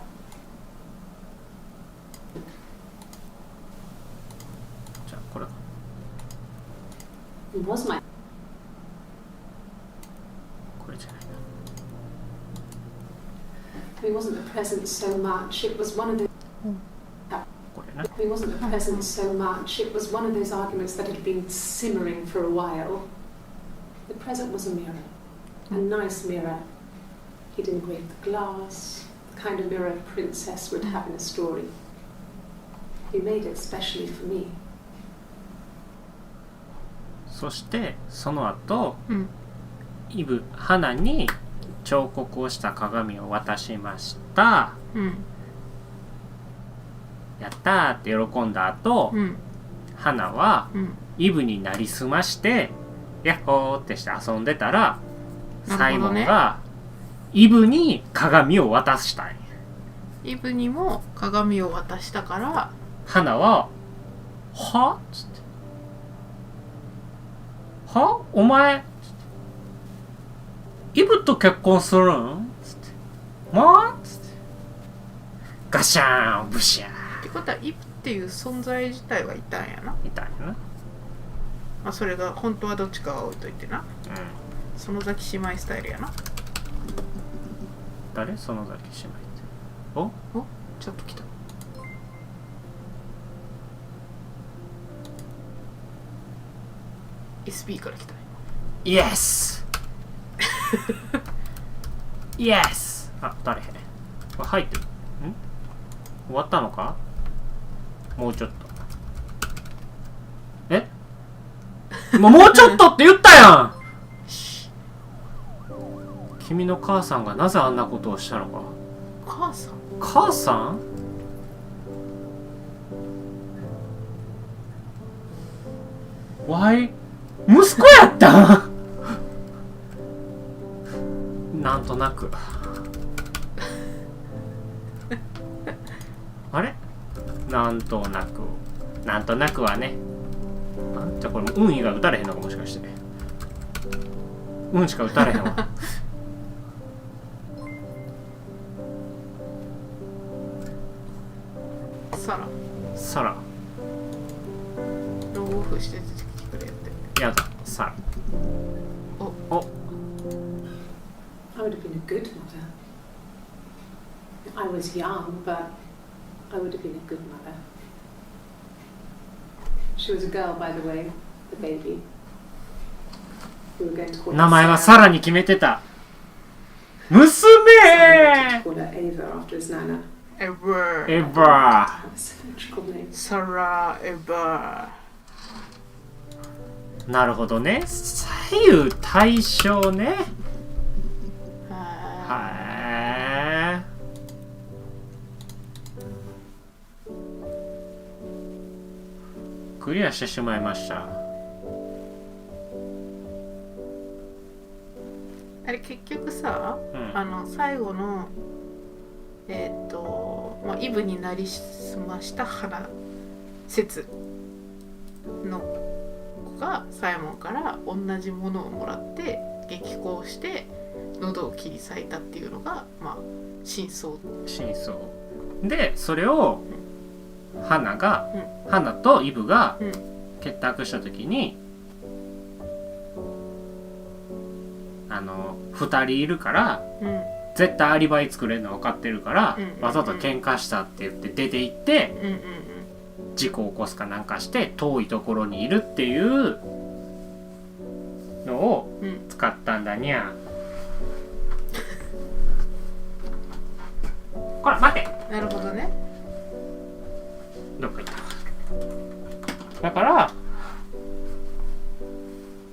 じゃあこれ It was my これじゃないな It wasn't a present so much. It was one of the これな It wasn't a present so much. It was one of those arguments that had been simmering for a while. present was a mirror, a nice mirror. He'd engraved the glass, the kind of mirror a princess would have in a story. He made it specially for me. そしてその後、うん花に彫刻をした鏡を渡しました。うんやったーって喜んだ後、うん花はうんイブになりすましてヤッホーってして遊んでたら、サイモンがイブに鏡を渡したんや。イブにも鏡を渡したから、花ははっつってはお前イブと結婚するんつってまあつってガシャーンブシャーってことはイブっていう存在自体はいたんやな。みたいな。まあそれが本当はどっちかは置いといてな。うん。園崎姉妹スタイルやな。誰？園崎姉妹って。お？ちょっと来た。SB から来た。イエスイエスあ、誰へん。これ入ってる。ん？終わったのか？もうちょっと。え？もうちょっとって言ったやん。君の母さんがなぜあんなことをしたのか。母さん？母さん？わい、息子やったんなんとなくあれなんとなくはね。じゃあこれ運以外打たれへんのか、もしかして運しか打たれへんわサラローオフして出てきてくれって。やだ、サラお I would have been a good mother. I was young, but I would have been a good mother. She was a girl, by the way, the baby. We were going to call her 名前はサラに決めてた。娘 Sarah. Called her Ava after his nana. エバー。エバ That's a symmetrical name. サラエバー。なるほどね。左右対称ね。ー。はい。クリアしてしまいました。あれ結局さ、うん、最後のまあ、イブになりすました花説の子がサイモンから同じものをもらって激高して喉を切り裂いたっていうのが、まあ、真相で、それを花とイブが結託した時に、2人いるから、絶対アリバイ作れるの分かってるから、わざと喧嘩したって言って出て行って、事故を起こすかなんかして遠いところにいるっていうのを使ったんだにゃ。こら待て。なるほどね。どっか行っただから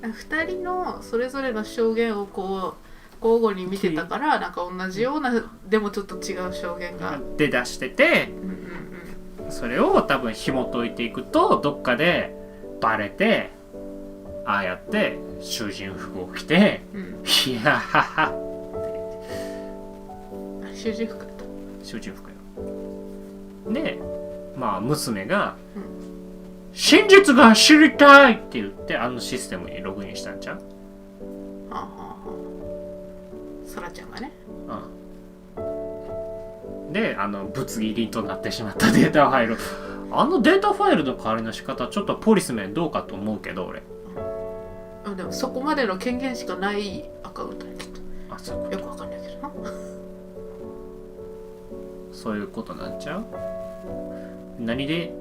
2人のそれぞれの証言をこう交互に見てたから、なんか同じようなでもちょっと違う証言が出だしてて、それを多分紐解いていくとどっかでバレて、ああやって囚人服を着て、いやははって囚人服よ。で、まあ娘が、真実が知りたいって言ってあのシステムにログインしたんちゃう？ソラちゃんがね。で、ぶつ切りとなってしまったデータファイル。あのデータファイルの代わりの仕方、ちょっとポリスメンどうかと思うけど、俺。でもそこまでの権限しかないアカウントやけど。そういうこと。よくわかんないけどな。そういうことなんちゃう？何で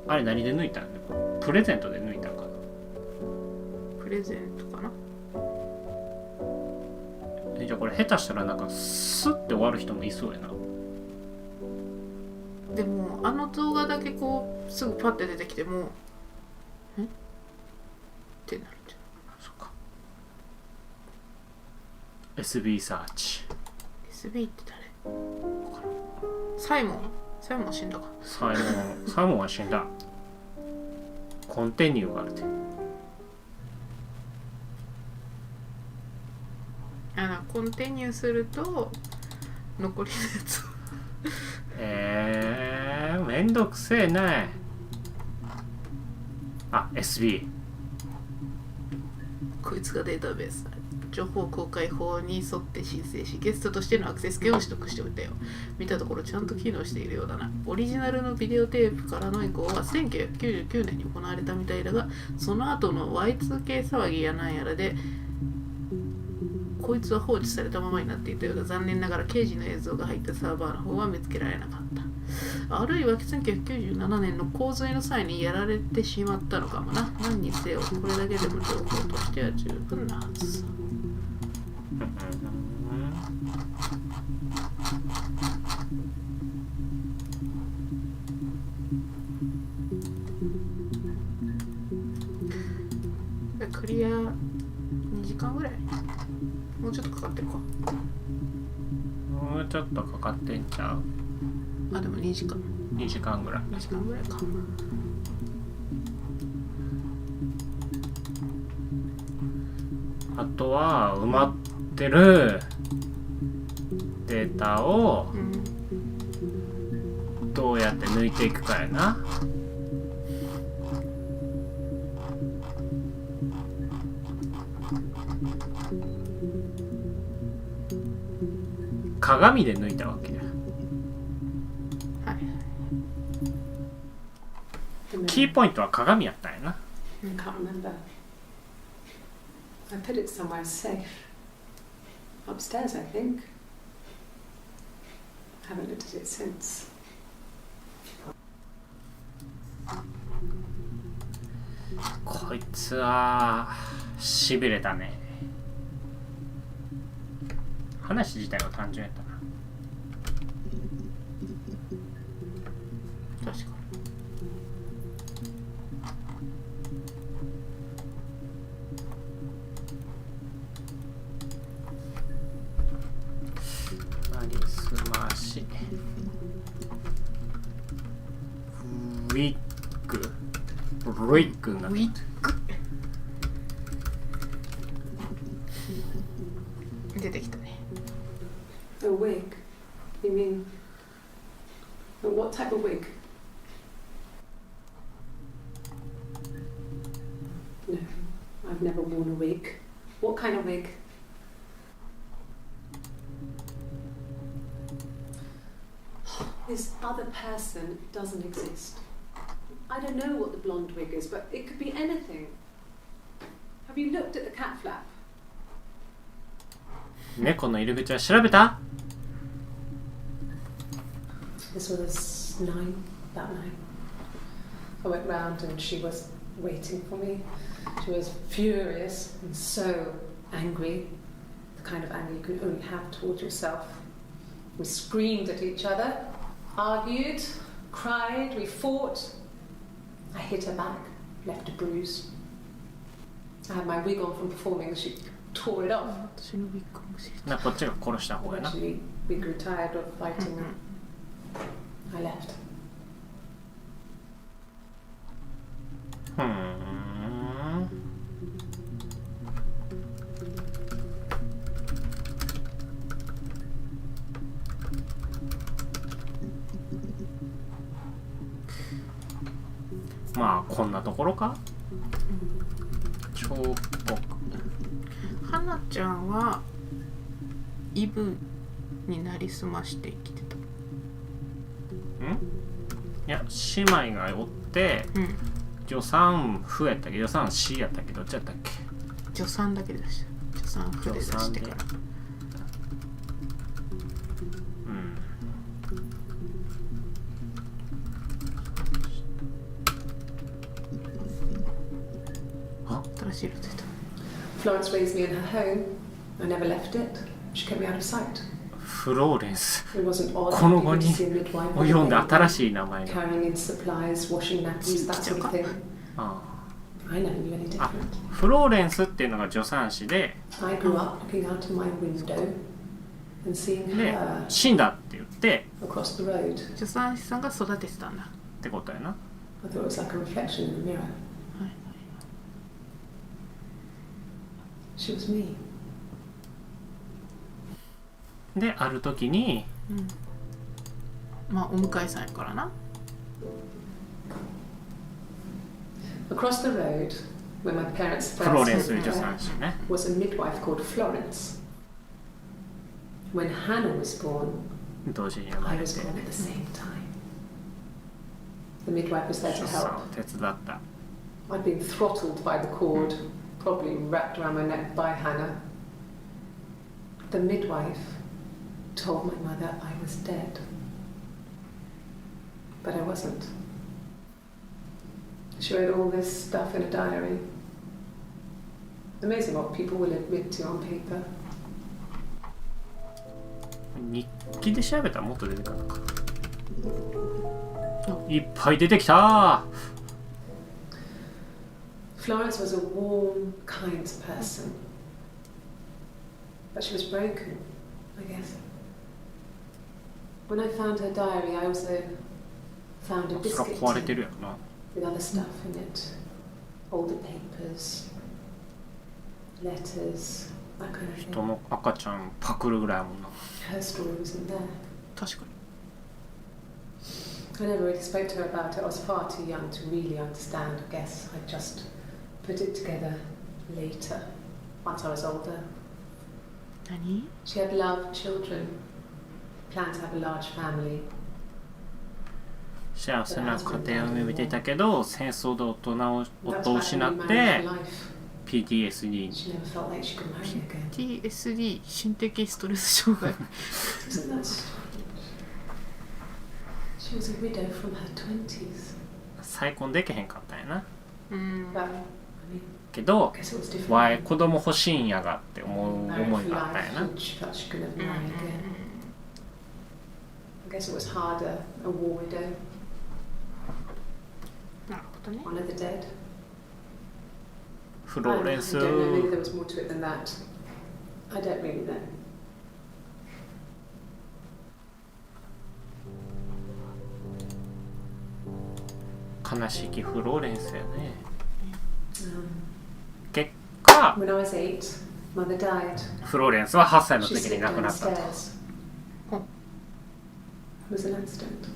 抜いたんだよ。プレゼントで抜いたんかな。プレゼントかな。じゃあこれ下手したらなんかスッて終わる人もいそうやな。でもあの動画だけこうすぐパッて出てきてもってなるじゃん。そっか。SB サーチ。 SB って誰？サイモンは死んだか。サイモンは死んだ。コンティニューがあるって。コンティニューすると残りのやつめんどくせえね。あ、SB。こいつがデータベース情報公開法に沿って申請し、ゲストとしてのアクセス権を取得しておいたよ。見たところちゃんと機能しているようだな。オリジナルのビデオテープからの移行は1999年に行われたみたいだが、その後の Y2K 騒ぎやなんやらでこいつは放置されたままになっていたようだ。残念ながら刑事の映像が入ったサーバーの方は見つけられなかった。あるいは1997年の洪水の際にやられてしまったのかもな。何にせよこれだけでも情報としては十分なはずさ。クリア2時間ぐらい、もうちょっとかかってるか。もうちょっとかかってんちゃう。あ、でも2時間2時間ぐらい。2時間ぐらいか。あとは埋まってるデータをどうやって抜いていくかやな。鏡で抜いたわけや。はい。キーポイントは鏡やったんやな。I can't remember. I put it somewhere safe. Upstairs, I think. Haven't looked at it since. こいつはしびれたね。話自体は単純やったな。確かなりすまし。ウィッグになっウィッグ出てきたね。A wig? You mean... What type of wig? No, I've never worn a wig. What kind of wig? This other person doesn't exist. I don't know what the blonde wig is, but it could be anything. Have you looked at the cat flap? 猫の入り口は調べた？ This was 9, that night. I went round and she was waiting for me. She was furious and so angry, the kind of anger you can only have towards yourself. We screamed at each other, argued, cried, we fought. I hit her back, left a bruise. I had my wig on from performing and she tore it off. 私のビッグも知りたい。なこっちが殺した方やな。 Eventually, we grew tired of fighting and I left. まあこんなところか。彫刻。花ちゃんはイブになりすまして生きてた。いや姉妹がおって、助産婦やったっけ、助産師やったっけ、どっちやったっけ。助産だけでした。助産婦で出してから。あ、新しい色ついた。Florence raised me in her home. I never left it. She kept me out of sight. フローレンス It wasn't odd この for 後 people に to see a midwife を読んで新しい名前が carrying in supplies, washing nappies, that sort of thing. あ I never knew any あ different. フローレンスっていうのが助産師で I grew up looking out of my window and seeing で her 死んだって言って across the road. 助産師さんが育ててたんだ。ってことやな I thought it was like a reflection in the mirror. はい。 She was me. である時にうん。まあお迎えさんやからな。 Across the road, where my parents フロー first レンス met 助 her, 産師ね was a midwife called Florence. When Hannah was born, 同時に生ま I れ was て born at the same time. The midwife was there to 出産 help. を手伝った I'd been throttled by the cord, probably wrapped around my neck by Hannah. The midwife told my mother I was dead. But I wasn't. She wrote all this stuff in a diary. Amazing what people will admit to on paper. 日記で調べたらもっと出てくるのかいっぱい出てきた Florence was a warm, kind person. But she was broken, I guess. When I found her diary, I also found a そら biscuit 壊れて tin るやろな with other stuff in it. Older papers, letters, that kind of 人 thing. の赤ちゃんパクるぐらいやもんな Her story wasn't there. 確かに。 I never really spoke to her about it. I was far too young to really understand. I guess I just put it together later, once I was older. 何？ She had loved children, planned to have a large family. 幸せな家庭を見ていたけど戦争で夫を失っ That's て why I married for life. PTSD に She never felt like she could marry again. TSD 心的ストレス障害。 Isn't that strange? She was a widow from her 20s. 再婚できへんかったんやなうん。 But, I mean, けど I guess it was different. わい子供欲しいんやがって思う Married 思い for があったん life, やな and she felt she could never marry again. I guess it was harder, a war widow, なるほどね。 one of the dead. フローレンス I don't know, maybe there was more to it than that. I don't really know. 悲しきフローレンスやね Um, 結果 when I was 8, mother died. フローレンスは8歳の She 時に slipped 亡く down な the ったと stairs. Oh. It was an accident.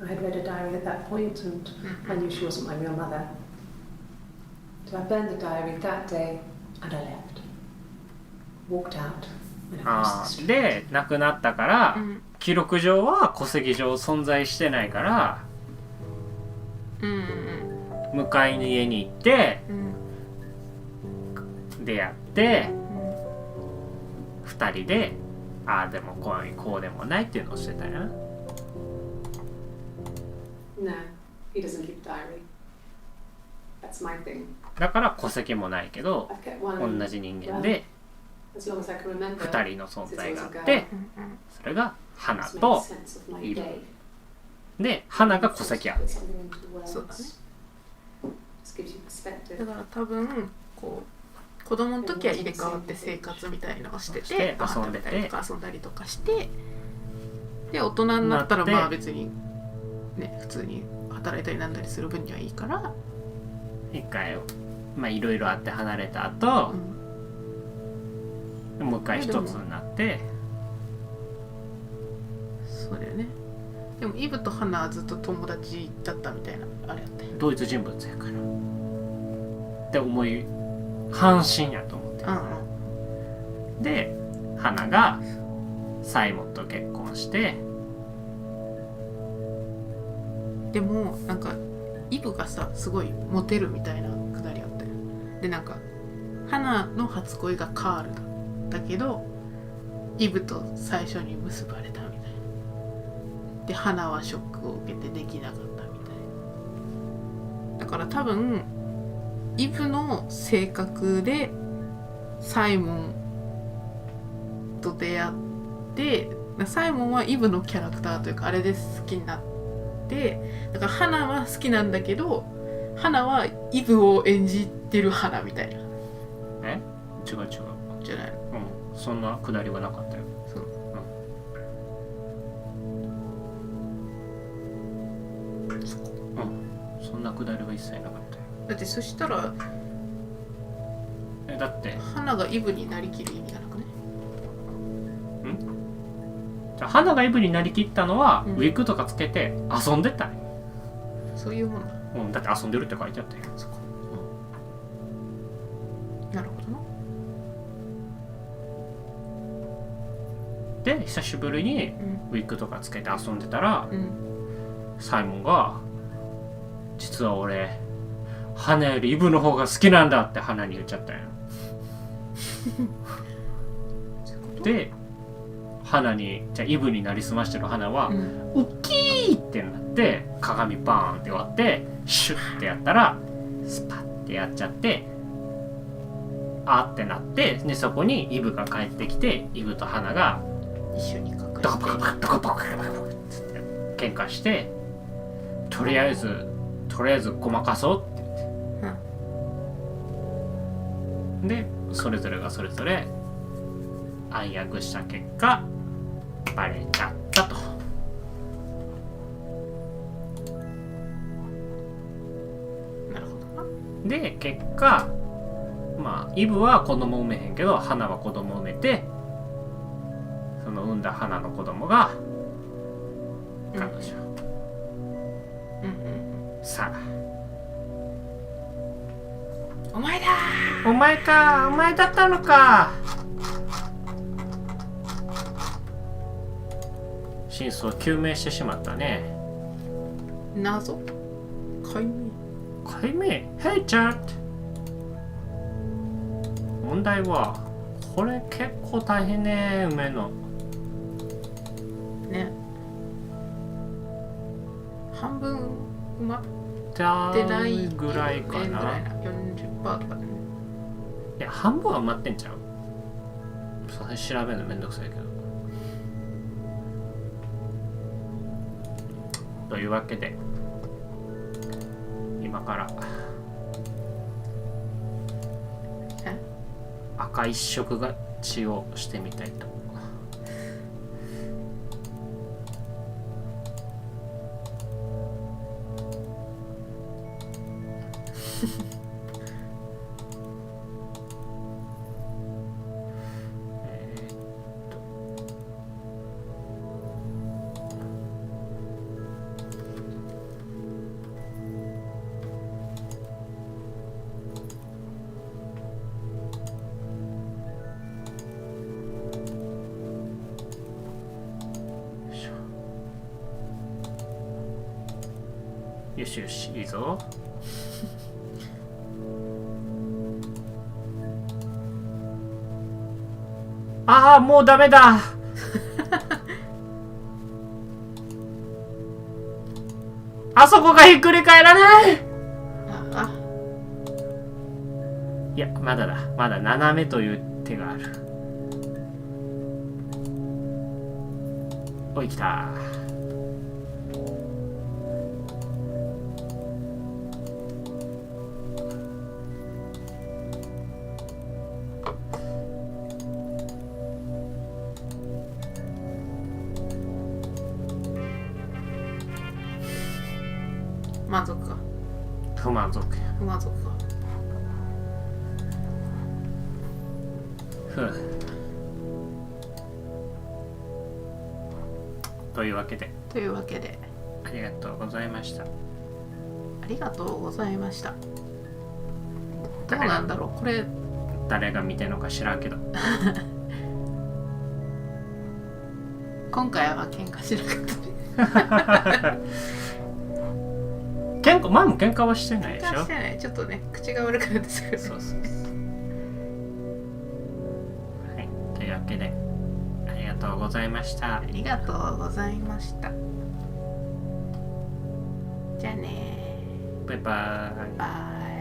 I had read a diary at that point and I knew she wasn't my real mother. So I burned the diary that day and I left. Walked out and I あ crossed the ー street. で亡くなったからうん。記録上は戸籍上存在してないからうんうん迎えに家に行ってうん出会ってうん。 2人でああでもこうでもないっていうのをしてたよな No, he doesn't keep diary. That's my thing. だから戸籍もないけど I've kept one 同じ人間で as long as I can remember. 2人の存在があってうんうんそれが花 It's made と sense of my いる day. で花が戸籍ある Put something into words. そうだね。 Just gives you perspective. だから多分こう子供の時は入れ替わって生活みたいのをしてしてて、ご飯食べたりとか遊んだりとかしてで大人になったらなってまあ別にね普通に働いたりなんだりする分にはいいから、一回まあいろいろあって離れた後うん、もう一回一つになってそうだよね。でもイブとハナはずっと友達だったみたいなあれやったよ。同一人物やからって思い半身やと思ってうんで花がサイモンと結婚してうん。でもなんかイブがさすごいモテるみたいなくだりあったよ。でなんかハナの初恋がカールだけどイブと最初に結ばれたみたいな。でハナはショックを受けてできなかったみたいな。だから多分イブの性格でサイモンと出会って、サイモンはイブのキャラクターというかあれで好きになって、だから花は好きなんだけど、花はイブを演じてる花みたいな。違うじゃない。そんなくだりはなかったよ。そう、そんなくだりは一切なかったよ。だってそしたらだって花がイブになりきる意味がなくね。じゃあ花がイブになりきったのは、ウィッグとかつけて遊んでたんよ。そういうもんだ。だって遊んでるって書いてあったよ。そこ、なるほどな。で久しぶりにウィッグとかつけて遊んでたら、サイモンが「実は俺花よりイブの方が好きなんだ」って花に言っちゃったんよ。で花にじゃあイブになりすましてる花は、ウッキーってなって鏡バーンって割ってシュッてやったらスパッてやっちゃってあってなって、でそこにイブが帰ってきて、イブと花が一緒に隠れてドカドカドカドカって喧嘩して、とりあえずごまかそうって言って、でそれぞれがそれぞれ暗躍した結果バレちゃったと。なるほどな。で結果イブは子供産めへんけど花は子供産めて、その産んだ花の子供が彼女、さあお前だー、お前だったのか。真相を究明してしまったね。謎解明。Hey chat。問題はこれ結構大変ね、埋めるのね。半分埋まってないぐらいかな。40% とかね。いや半分は埋まってんちゃう。それ調べるのめんどくさいけど。というわけで今から赤一色が血をしてみたいと。よしよし、いいぞ。ああ、もうダメだ。あそこがひっくり返らない。いや、まだだ。まだ斜めという手がある。おい、来た。満足か。不満足か。というわけでありがとうございました。どうなんだろうこれ。誰が見てんのか知らんけど今回は喧嘩しなかった前も喧嘩はしてないでしょ。喧嘩してない。ちょっとね口が悪くなってたけど。そうはい、というわけでありがとうございました。ありがとうございました。じゃあねバイバイ。バイ。